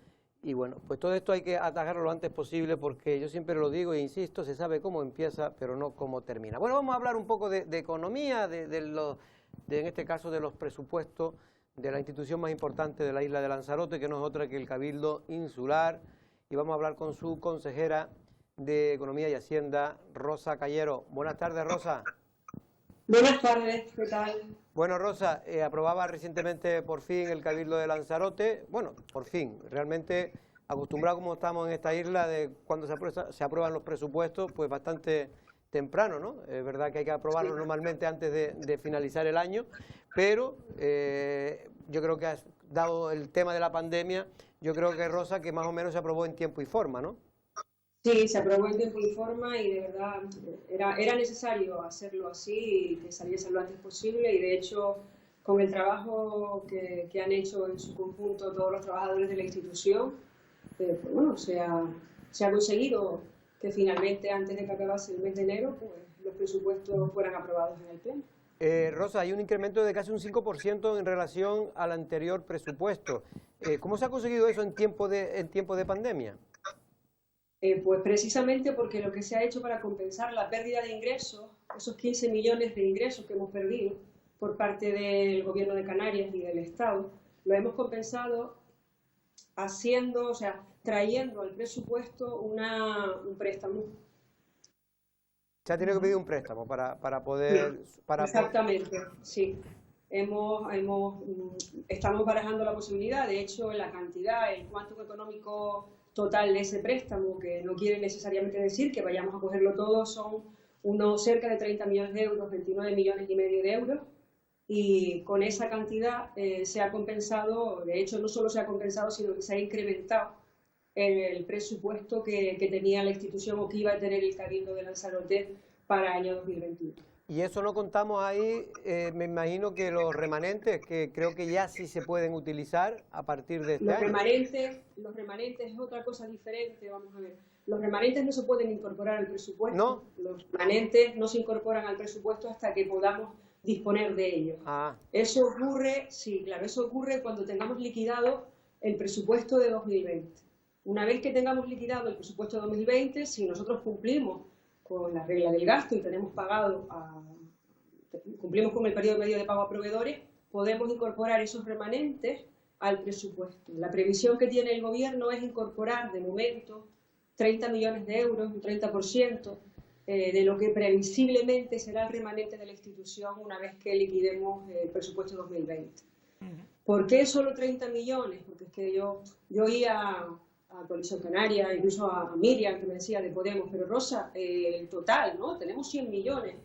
Y bueno, pues todo esto hay que atajarlo lo antes posible, porque yo siempre lo digo e insisto, se sabe cómo empieza, pero no cómo termina. Bueno, vamos a hablar un poco de economía, en este caso de los presupuestos de la institución más importante de la isla de Lanzarote, que no es otra que el Cabildo Insular, y vamos a hablar con su consejera de Economía y Hacienda, Rosa Callero. Buenas tardes, Rosa. Buenas tardes, ¿qué tal? Bueno, Rosa, aprobaba recientemente por fin el Cabildo de Lanzarote, bueno, por fin, realmente acostumbrado como estamos en esta isla de cuando se aprueban los presupuestos, pues bastante temprano, ¿no? Es verdad que hay que aprobarlo normalmente antes de finalizar el año, pero yo creo que dado el tema de la pandemia, yo creo que, Rosa, que más o menos se aprobó en tiempo y forma, ¿no? Sí, se aprobó en tiempo y forma y de verdad era necesario hacerlo así y que saliese lo antes posible, y de hecho con el trabajo que han hecho en su conjunto todos los trabajadores de la institución, pues bueno, se ha conseguido que finalmente antes de que acabase el mes de enero pues los presupuestos fueran aprobados en el Pleno. Rosa, hay un incremento de casi un 5% en relación al anterior presupuesto. ¿Cómo se ha conseguido eso en tiempo de pandemia? Pues precisamente porque lo que se ha hecho para compensar la pérdida de ingresos, esos 15 millones de ingresos que hemos perdido por parte del Gobierno de Canarias y del Estado, lo hemos compensado trayendo al presupuesto un préstamo. Se ha tenido que pedir un préstamo para poder... Sí, exactamente, sí. Estamos barajando la posibilidad, de hecho, la cantidad, el cuánto económico total de ese préstamo, que no quiere necesariamente decir que vayamos a cogerlo todo, son unos cerca de 30 millones de euros, 29 millones y medio de euros, y con esa cantidad se ha compensado, de hecho no solo se ha compensado, sino que se ha incrementado el presupuesto que tenía la institución o que iba a tener el Cabildo de Lanzarote para el año 2021. Y eso no contamos ahí, me imagino que los remanentes, que creo que ya sí se pueden utilizar a partir de este año. Los remanentes es otra cosa diferente, vamos a ver. Los remanentes no se pueden incorporar al presupuesto. ¿No? Los remanentes no se incorporan al presupuesto hasta que podamos disponer de ellos. Eso ocurre, sí, claro, eso ocurre cuando tengamos liquidado el presupuesto de 2020. Una vez que tengamos liquidado el presupuesto de 2020, si nosotros cumplimos con la regla del gasto y tenemos pagado cumplimos con el periodo medio de pago a proveedores, podemos incorporar esos remanentes al presupuesto. La previsión que tiene el gobierno es incorporar de momento 30 millones de euros, un 30% de lo que previsiblemente será el remanente de la institución una vez que liquidemos el presupuesto 2020. ¿Por qué solo 30 millones? Porque es que yo oía a Coalición Canaria, incluso a Miriam, que me decía de Podemos, pero Rosa, el total, ¿no? Tenemos 100 millones.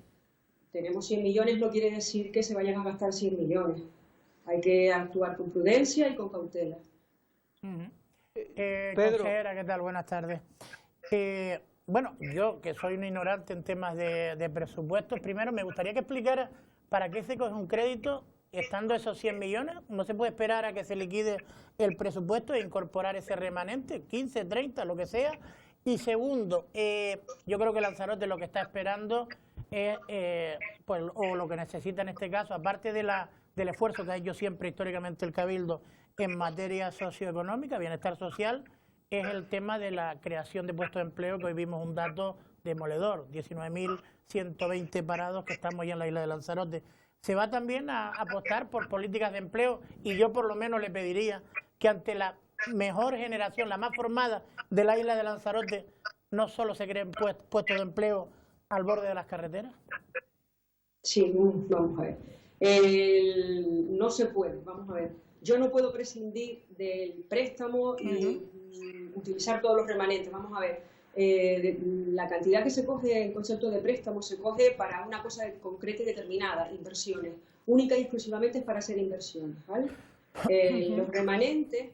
Tenemos 100 millones no quiere decir que se vayan a gastar 100 millones. Hay que actuar con prudencia y con cautela. Pedro. Consejera, ¿qué tal? Buenas tardes. Bueno, yo que soy un ignorante en temas de presupuestos, primero me gustaría que explicara para qué se coge un crédito estando esos 100 millones. No se puede esperar a que se liquide el presupuesto e incorporar ese remanente, 15, 30, lo que sea. Y segundo, yo creo que Lanzarote lo que está esperando es, pues, o lo que necesita en este caso, aparte del esfuerzo que ha hecho siempre históricamente el Cabildo en materia socioeconómica, bienestar social, es el tema de la creación de puestos de empleo, que hoy vimos un dato demoledor, 19.120 parados que estamos ya en la isla de Lanzarote. Se va también a apostar por políticas de empleo, y yo por lo menos le pediría que ante la mejor generación, la más formada de la isla de Lanzarote, no solo se creen puestos de empleo al borde de las carreteras. Sí, vamos a ver. No se puede, vamos a ver. Yo no puedo prescindir del préstamo y utilizar todos los remanentes. Vamos a ver. La cantidad que se coge en concepto de préstamo se coge para una cosa concreta y determinada, inversiones. Única y exclusivamente es para hacer inversiones, ¿vale? Los remanentes,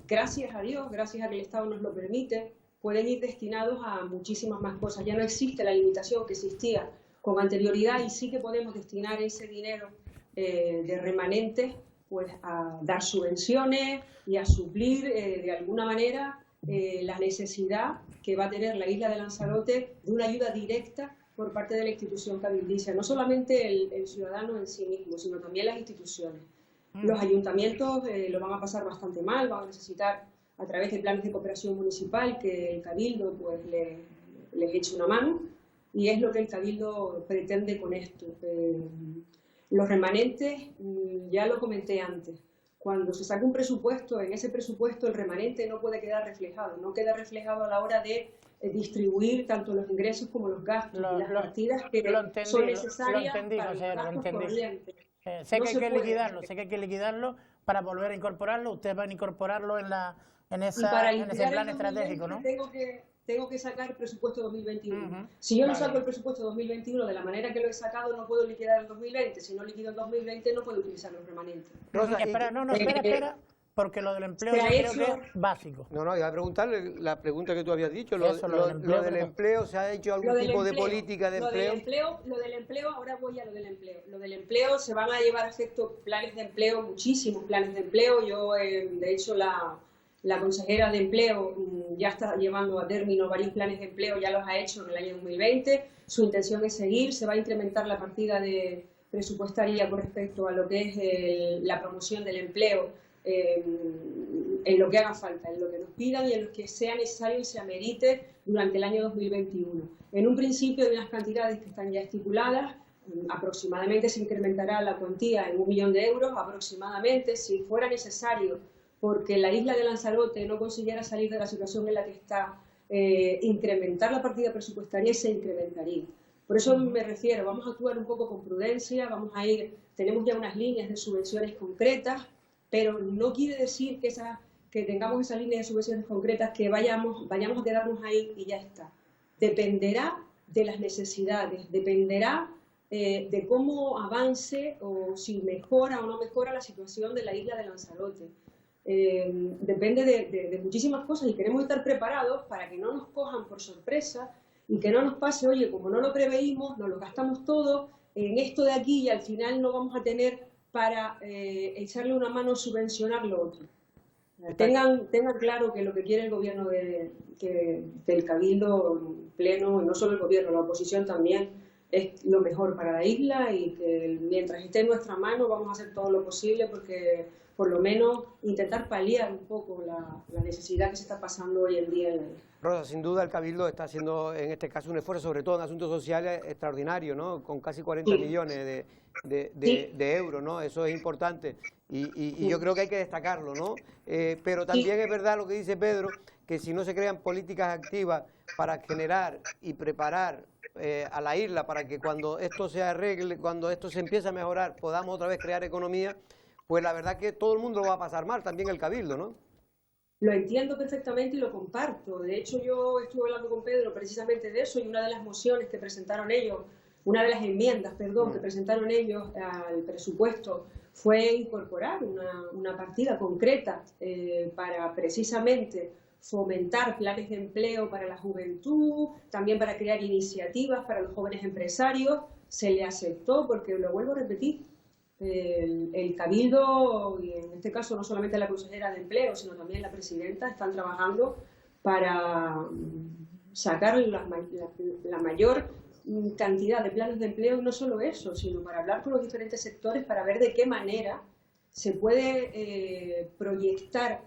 gracias a Dios, gracias a que el Estado nos lo permite, pueden ir destinados a muchísimas más cosas. Ya no existe la limitación que existía con anterioridad y sí que podemos destinar ese dinero de remanentes pues, a dar subvenciones y a suplir de alguna manera la necesidad que va a tener la isla de Lanzarote de una ayuda directa por parte de la institución cabildicia, no solamente el ciudadano en sí mismo, sino también las instituciones. Los ayuntamientos lo van a pasar bastante mal, van a necesitar a través de planes de cooperación municipal que el Cabildo pues, les eche una mano, y es lo que el Cabildo pretende con esto. Los remanentes, ya lo comenté antes, cuando se saca un presupuesto, en ese presupuesto el remanente no puede quedar reflejado, no queda reflejado a la hora de distribuir tanto los ingresos como los gastos y las partidas que son necesarias para los gastos corrientes. Sé que hay que liquidarlo para volver a incorporarlo. Ustedes van a incorporarlo en ese plan estratégico, ¿no? Tengo que sacar el presupuesto 2021. Si yo no saco el presupuesto 2021 de la manera que lo he sacado, no puedo liquidar el 2020. Si no liquido el 2020, no puedo utilizar los remanentes. Rosa, espera, porque lo del empleo yo creo que es básico. No, iba a preguntarle la pregunta que tú habías dicho, lo del empleo, ¿se ha hecho algún tipo de política de empleo? Lo del empleo, ahora voy a lo del empleo. Lo del empleo, se van a llevar a efecto planes de empleo, muchísimos planes de empleo. Yo, de hecho, la consejera de empleo ya está llevando a término varios planes de empleo, ya los ha hecho en el año 2020. Su intención es seguir, se va a incrementar la partida presupuestaria con respecto a lo que es la promoción del empleo, en lo que haga falta, en lo que nos pidan y en lo que sea necesario y se amerite durante el año 2021. En un principio hay unas cantidades que están ya estipuladas, aproximadamente se incrementará la cuantía en 1 millón de euros, aproximadamente, si fuera necesario, porque la isla de Lanzarote no consiguiera salir de la situación en la que está, incrementar la partida presupuestaria, se incrementaría. Por eso me refiero, vamos a actuar un poco con prudencia, tenemos ya unas líneas de subvenciones concretas, pero no quiere decir que que tengamos esa línea de subvenciones concretas, que vayamos a quedarnos ahí y ya está. Dependerá de las necesidades, dependerá de cómo avance o si mejora o no mejora la situación de la isla de Lanzarote. Depende de muchísimas cosas y queremos estar preparados para que no nos cojan por sorpresa y que no nos pase, oye, como no lo preveímos, nos lo gastamos todo en esto de aquí y al final no vamos a tener para echarle una mano, subvencionar lo otro. Tengan claro que lo que quiere el gobierno del Cabildo pleno, no solo el gobierno, la oposición también, es lo mejor para la isla y que mientras esté en nuestra mano vamos a hacer todo lo posible porque por lo menos intentar paliar un poco la necesidad que se está pasando hoy en día en la isla. Rosa, sin duda el Cabildo está haciendo en este caso un esfuerzo, sobre todo en asuntos sociales, extraordinario, ¿no? Con casi 40 millones de euros, ¿no? Eso es importante y yo creo que hay que destacarlo, ¿no? Pero también es verdad lo que dice Pedro, que si no se crean políticas activas para generar y preparar a la isla para que cuando esto se arregle, cuando esto se empiece a mejorar, podamos otra vez crear economía, pues la verdad que todo el mundo lo va a pasar mal, también el Cabildo, ¿no? Lo entiendo perfectamente y lo comparto. De hecho, yo estuve hablando con Pedro precisamente de eso y una de las mociones que presentaron ellos, una de las enmiendas, perdón, que presentaron ellos al presupuesto fue incorporar una partida concreta para precisamente fomentar planes de empleo para la juventud, también para crear iniciativas para los jóvenes empresarios. Se le aceptó porque, lo vuelvo a repetir, el Cabildo, y en este caso no solamente la consejera de Empleo, sino también la presidenta, están trabajando para sacar la mayor cantidad de planes de empleo, y no solo eso, sino para hablar con los diferentes sectores para ver de qué manera se puede proyectar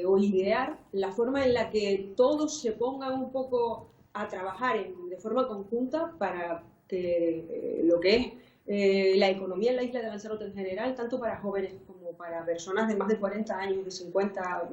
o idear la forma en la que todos se pongan un poco a trabajar de forma conjunta para que lo que es la economía en la isla de Lanzarote en general, tanto para jóvenes como para personas de más de 40 años, de 50,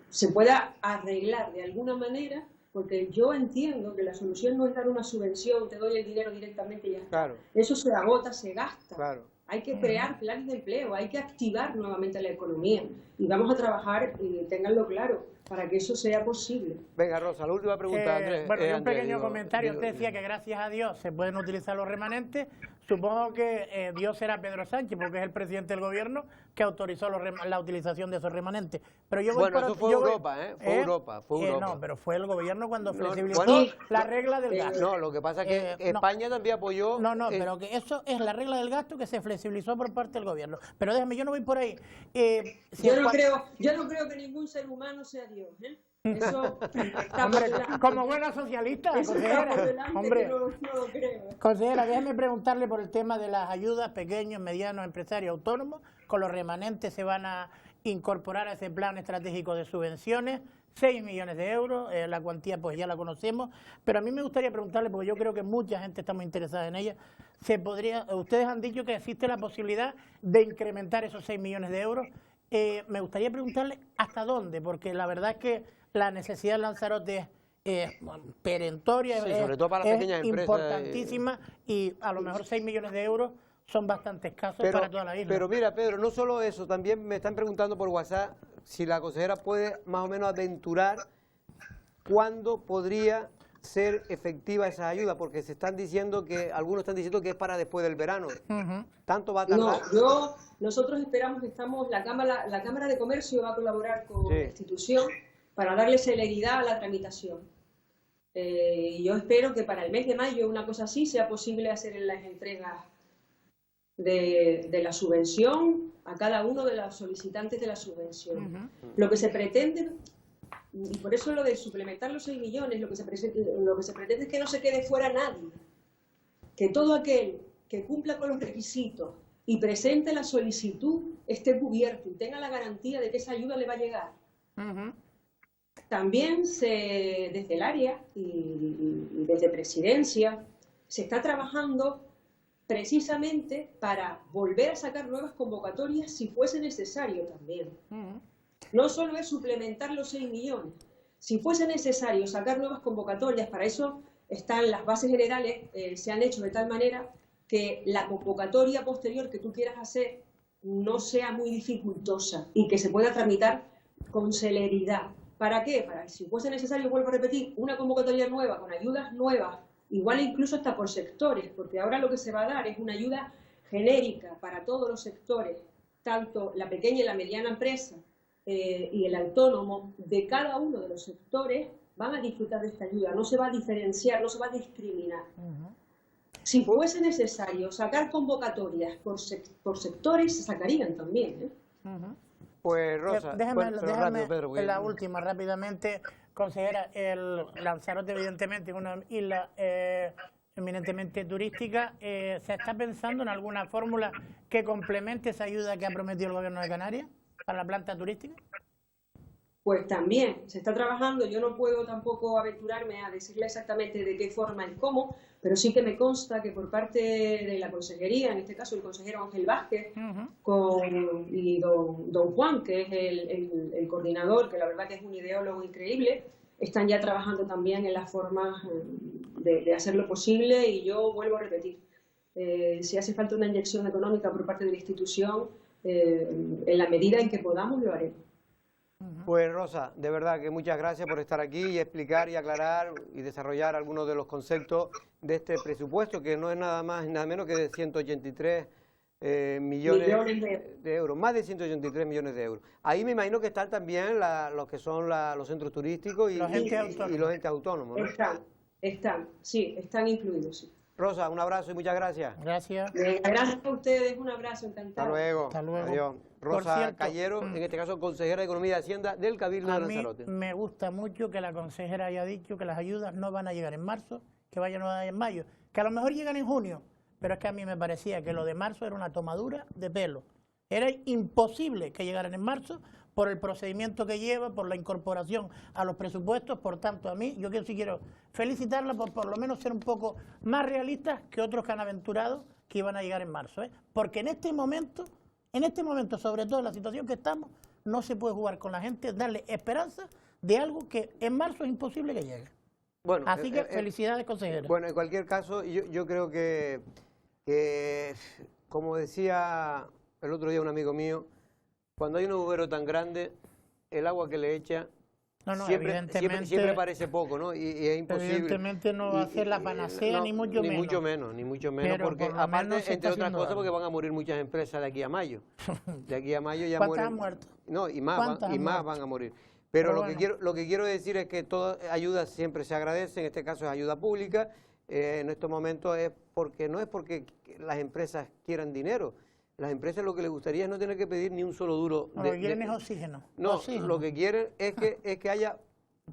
se pueda arreglar de alguna manera, porque yo entiendo que la solución no es dar una subvención, te doy el dinero directamente y ya está. Claro. Eso se agota, se gasta. Claro. Hay que crear planes de empleo, hay que activar nuevamente la economía y vamos a trabajar, y ténganlo claro, para que eso sea posible. Venga, Rosa, la última pregunta, Andrés. Bueno, un pequeño comentario. Usted decía que gracias a Dios se pueden utilizar los remanentes. Supongo que Dios será Pedro Sánchez, porque es el presidente del gobierno que autorizó la utilización de esos remanentes. Pero yo voy bueno, eso fue Europa, ¿eh? Fue Europa. No, pero fue el gobierno cuando flexibilizó la regla del gasto. No, lo que pasa es que España también apoyó... No, pero que eso es la regla del gasto que se flexibilizó por parte del gobierno. Pero déjame, yo no voy por ahí. Yo no creo que ningún ser humano sea Dios, ¿eh? Eso hombre, como buena socialista, consejera, hombre, no lo creo. Consejera, déjeme preguntarle por el tema de las ayudas pequeños, medianos, empresarios autónomos. Con los remanentes se van a incorporar a ese plan estratégico de subvenciones, 6 millones de euros, la cuantía pues ya la conocemos, pero a mí me gustaría preguntarle, porque yo creo que mucha gente está muy interesada en ella, ustedes han dicho que existe la posibilidad de incrementar esos 6 millones de euros. Me gustaría preguntarle hasta dónde, porque la verdad es que la necesidad de Lanzarote es perentoria, sí, sobre todo para las pequeñas empresas, importantísima, y a lo mejor 6 millones de euros son bastante escasos para toda la isla. Pero mira, Pedro, no solo eso, también me están preguntando por WhatsApp si la consejera puede más o menos aventurar cuándo podría ser efectiva esa ayuda, porque se están diciendo que, algunos están diciendo que es para después del verano. ¿Tanto va a tardar? No, nosotros esperamos que la Cámara de Comercio va a colaborar con la institución para darle celeridad a la tramitación. Yo espero que para el mes de mayo, una cosa así, sea posible hacer las entregas de la subvención a cada uno de los solicitantes de la subvención. Lo que se pretende, y por eso lo de suplementar los 6 millones, lo que se pretende es que no se quede fuera nadie, que todo aquel que cumpla con los requisitos y presente la solicitud esté cubierto y tenga la garantía de que esa ayuda le va a llegar. También desde el área y desde Presidencia se está trabajando precisamente para volver a sacar nuevas convocatorias si fuese necesario también. No solo es suplementar los 6 millones. Si fuese necesario sacar nuevas convocatorias, para eso están las bases generales, se han hecho de tal manera que la convocatoria posterior que tú quieras hacer no sea muy dificultosa y que se pueda tramitar con celeridad. ¿Para qué? Para que si fuese necesario, vuelvo a repetir, una convocatoria nueva, con ayudas nuevas, igual incluso hasta por sectores, porque ahora lo que se va a dar es una ayuda genérica para todos los sectores, tanto la pequeña y la mediana empresa y el autónomo, de cada uno de los sectores van a disfrutar de esta ayuda, no se va a diferenciar, no se va a discriminar. Si fuese necesario sacar convocatorias por sectores, se sacarían también. Pues Rosa, déjame rápido, Pedro, en la última, rápidamente, consejera, el Lanzarote evidentemente es una isla eminentemente turística. ¿Se está pensando en alguna fórmula que complemente esa ayuda que ha prometido el gobierno de Canarias para la planta turística? Pues también se está trabajando. Yo no puedo tampoco aventurarme a decirle exactamente de qué forma y cómo, pero sí que me consta que por parte de la consejería, en este caso el consejero Ángel Vázquez, y don Juan, que es el coordinador, que la verdad que es un ideólogo increíble, están ya trabajando también en las formas de hacerlo posible. Y yo vuelvo a repetir, si hace falta una inyección económica por parte de la institución, en la medida en que podamos lo haremos. Pues Rosa, de verdad que muchas gracias por estar aquí y explicar y aclarar y desarrollar algunos de los conceptos de este presupuesto, que no es nada más y nada menos que de 183 millones de euros, más de 183 millones de euros. Ahí me imagino que están también los que son los centros turísticos y los entes autónomos, ¿no? Están incluidos, sí. Rosa, un abrazo y muchas gracias. Gracias. Gracias a ustedes, un abrazo, encantado. Hasta luego. Adiós. Rosa Callero, en este caso consejera de Economía y Hacienda del Cabildo de Lanzarote. Me gusta mucho que la consejera haya dicho que las ayudas no van a llegar en marzo, que vayan a llegar en mayo, que a lo mejor llegan en junio, pero es que a mí me parecía que lo de marzo era una tomadura de pelo. Era imposible que llegaran en marzo por el procedimiento que lleva, por la incorporación a los presupuestos. Por tanto, a mí, yo sí quiero felicitarla por lo menos ser un poco más realistas que otros que han aventurado que iban a llegar en marzo, porque en este momento, sobre todo en la situación que estamos, no se puede jugar con la gente, darle esperanza de algo que en marzo es imposible que llegue. Bueno, así que felicidades, consejera. Bueno, en cualquier caso, yo creo que, como decía el otro día un amigo mío, cuando hay un agujero tan grande, el agua que le echa siempre parece poco, ¿no? Y es imposible. Evidentemente no va a ser la panacea, ni mucho menos. Ni mucho menos, porque aparte, entre otras cosas, porque van a morir muchas empresas de aquí a mayo. De aquí a mayo ya mueren. ¿Cuántas han muerto? No, y más van a morir. Pero lo que quiero decir es que toda ayuda siempre se agradece, en este caso es ayuda pública. En estos momentos no es porque las empresas quieran dinero. Las empresas lo que les gustaría es no tener que pedir ni un solo duro. Lo que quieren es oxígeno. No, lo que quieren es que haya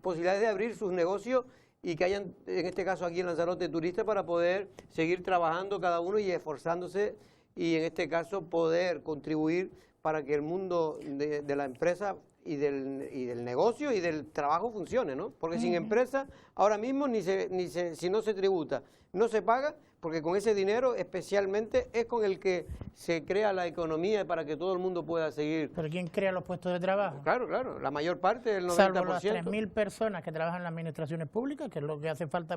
posibilidades de abrir sus negocios y que hayan, en este caso aquí en Lanzarote, turistas para poder seguir trabajando cada uno y esforzándose y en este caso poder contribuir para que el mundo de la empresa y del negocio y del trabajo funcione, ¿no? Porque sin empresa, ahora mismo si no se tributa, no se paga, porque con ese dinero especialmente es con el que se crea la economía para que todo el mundo pueda seguir. ¿Pero quién crea los puestos de trabajo? Claro, la mayor parte, el 90%. Salvo las 3.000 personas que trabajan en las administraciones públicas, que es lo que hace falta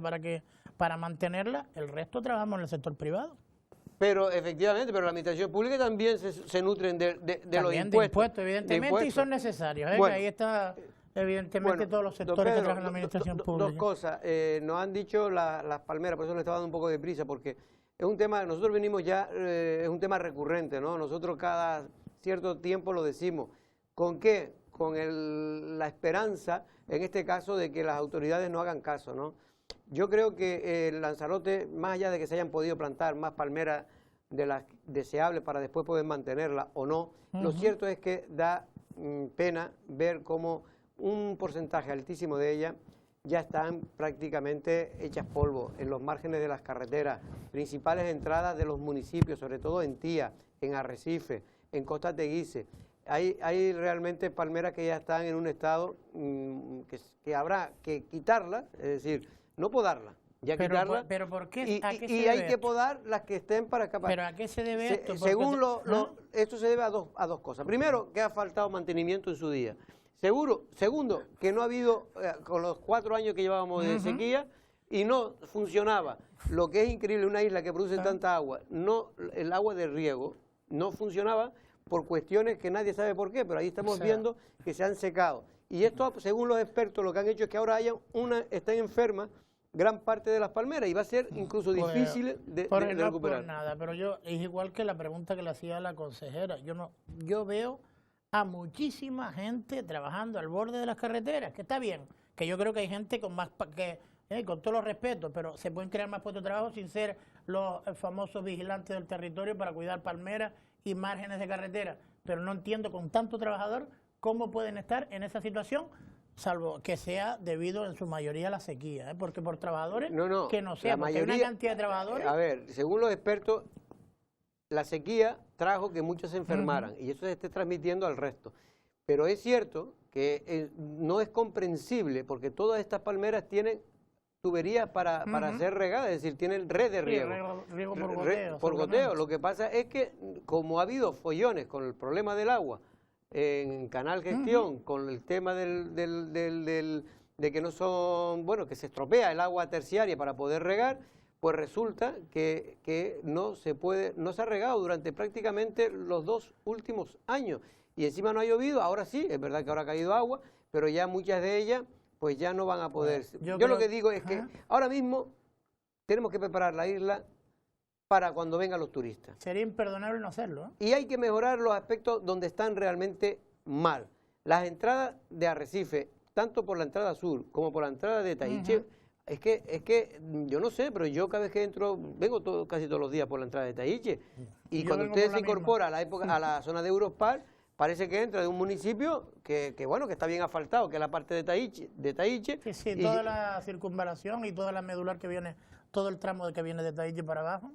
para mantenerlas, el resto trabajamos en el sector privado. Pero efectivamente, la administración pública también se nutren de los impuestos. Evidentemente, y son necesarios. Bueno, que ahí está, evidentemente, todos los sectores que trabajan en la administración pública. Dos cosas. Nos han dicho las palmeras, por eso le estaba dando un poco de prisa, porque es un tema, nosotros venimos ya, es un tema recurrente, ¿no? Nosotros cada cierto tiempo lo decimos. ¿Con qué? Con la esperanza, en este caso, de que las autoridades no hagan caso, ¿no? Yo creo que el Lanzarote, más allá de que se hayan podido plantar más palmeras de las deseables para después poder mantenerlas o no, lo cierto es que da pena ver cómo un porcentaje altísimo de ellas ya están prácticamente hechas polvo en los márgenes de las carreteras, principales entradas de los municipios, sobre todo en Tía, en Arrecife, en Costa Teguise. Hay realmente palmeras que ya están en un estado que habrá que quitarlas, es decir, no podarlas, ya quitarlas. ¿Pero por qué? Y hay que podar las que estén para escapar. ¿Pero a qué se debe esto? Según esto se debe a dos cosas. Primero, que ha faltado mantenimiento en su día. Segundo, que no ha habido, con los 4 años que llevábamos de sequía, y no funcionaba. Lo que es increíble, una isla que produce tanta agua, el agua de riego no funcionaba por cuestiones que nadie sabe por qué, pero ahí estamos viendo que se han secado. Y esto, según los expertos, lo que han hecho es que ahora están enfermas gran parte de las palmeras y va a ser incluso difícil de recuperar. No por nada, pero es igual que la pregunta que le hacía a la consejera. Yo veo a muchísima gente trabajando al borde de las carreteras, que está bien, que yo creo que hay gente con más con todos los respetos, pero se pueden crear más puestos de trabajo sin ser los famosos vigilantes del territorio para cuidar palmeras y márgenes de carretera. Pero no entiendo con tanto trabajador cómo pueden estar en esa situación, salvo que sea debido en su mayoría a la sequía, porque por trabajadores que no sea, porque hay una cantidad de trabajadores. A ver, según los expertos, la sequía trajo que muchos se enfermaran y eso se está transmitiendo al resto. Pero es cierto que no es comprensible porque todas estas palmeras tienen tuberías para ser regadas, es decir, tienen red de riego. Riego por goteo. Por goteo. Lo que pasa es que como ha habido follones con el problema del agua en Canal Gestión, con el tema de que no son, bueno, que se estropea el agua terciaria para poder regar, pues resulta que no se ha regado durante prácticamente los 2 últimos años. Y encima no ha llovido, ahora sí, es verdad que ahora ha caído agua, pero ya muchas de ellas pues ya no van a poder. Yo lo que digo es que ahora mismo tenemos que preparar la isla para cuando vengan los turistas. Sería imperdonable no hacerlo, ¿eh? Y hay que mejorar los aspectos donde están realmente mal. Las entradas de Arrecife, tanto por la entrada sur como por la entrada de Tahiche, es que yo no sé, pero yo cada vez que entro, vengo casi todos los días por la entrada de Tahiche. Y cuando usted se incorpora a la zona de Eurospar, parece que entra de un municipio que está bien asfaltado, que es la parte de Tahiche. Sí, toda la circunvalación y toda la medular que viene, todo el tramo que viene de Tahiche para abajo.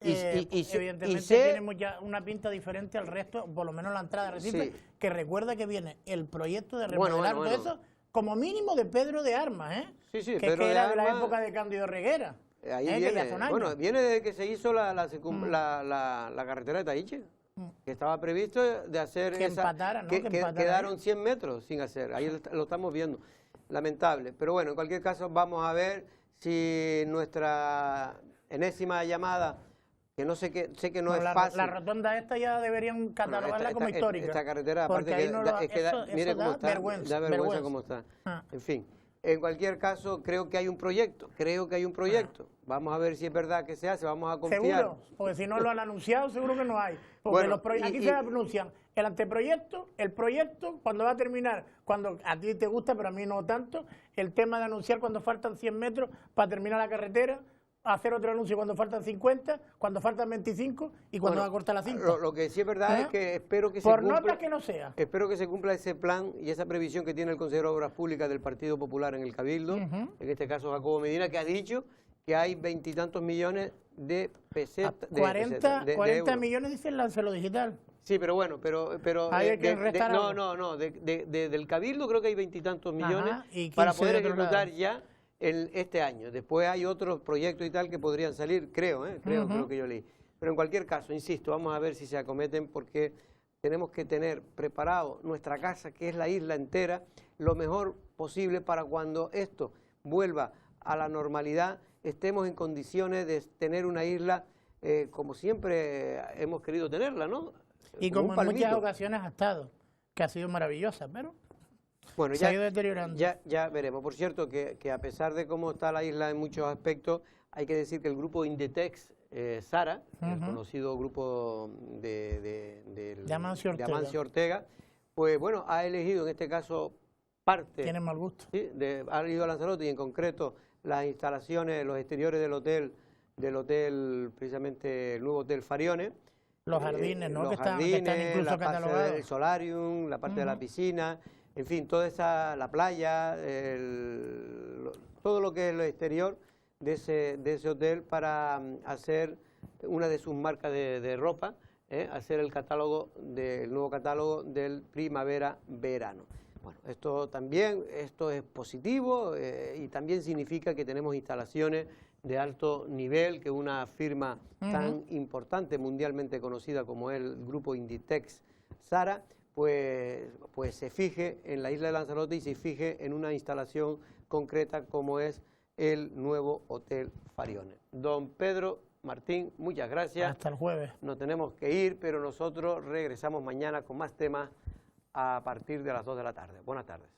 Evidentemente tenemos ya una pinta diferente al resto, por lo menos la entrada de Recife, que recuerda que viene el proyecto de remodelar todo eso, como mínimo de Pedro de Armas, que era de la época de Cándido Reguera. Ahí viene, viene desde que se hizo la carretera de Tahiche, que estaba previsto de hacer quedaron 100 metros sin hacer, ahí lo estamos viendo, lamentable. Pero bueno, en cualquier caso vamos a ver si nuestra enésima llamada, que no sé que no es fácil. La rotonda esta ya deberían catalogarla como histórica. Esta carretera, aparte mire cómo está, da vergüenza cómo está. En fin, en cualquier caso, creo que hay un proyecto, Vamos a ver si es verdad que se hace, vamos a confiar. Seguro, porque si no lo han anunciado, seguro que no hay. Porque aquí se anuncian el anteproyecto, el proyecto, cuando va a terminar, cuando a ti te gusta, pero a mí no tanto, el tema de anunciar cuando faltan 100 metros para terminar la carretera, hacer otro anuncio cuando faltan 50, cuando faltan 25 y cuando va a cortar la cinta. Lo que sí es verdad es que espero que por notas que no sea. Espero que se cumpla ese plan y esa previsión que tiene el consejero de Obras Públicas del Partido Popular en el Cabildo, en este caso Jacobo Medina, que ha dicho que hay 20 y tantos millones de pesetas. 40 millones dice el Lancelo Digital. Sí, pero bueno, pero del Cabildo creo que hay 20 y tantos millones para poder ejecutar ya este año. Después hay otros proyectos y tal que podrían salir, creo que yo leí. Pero en cualquier caso, insisto, vamos a ver si se acometen porque tenemos que tener preparado nuestra casa, que es la isla entera, lo mejor posible para cuando esto vuelva a la normalidad, estemos en condiciones de tener una isla como siempre hemos querido tenerla, ¿no? Y como en muchas ocasiones ha estado, que ha sido maravillosa, pero bueno, se ha ido deteriorando. Ya veremos. Por cierto, que a pesar de cómo está la isla en muchos aspectos, hay que decir que el grupo Inditex Sara, el conocido grupo de Amancio Ortega, pues bueno, ha elegido en este caso parte... Tiene mal gusto. ¿Sí? Ha elegido a Lanzarote y en concreto las instalaciones, los exteriores del hotel, precisamente el nuevo Hotel Farione. Los jardines, ¿no? Los que están incluso la catalogados. parte del solarium, la parte de la piscina, en fin, toda la playa, todo lo que es lo exterior de ese hotel para hacer una de sus marcas de ropa, hacer el nuevo catálogo del primavera-verano. Bueno, esto es positivo y también significa que tenemos instalaciones de alto nivel, que una firma tan importante, mundialmente conocida como el grupo Inditex Sara, pues se fije en la isla de Lanzarote y se fije en una instalación concreta como es el nuevo Hotel Farione. Don Pedro Martín, muchas gracias. Hasta el jueves. Nos tenemos que ir, pero nosotros regresamos mañana con más temas a partir de las 2 de la tarde. Buenas tardes.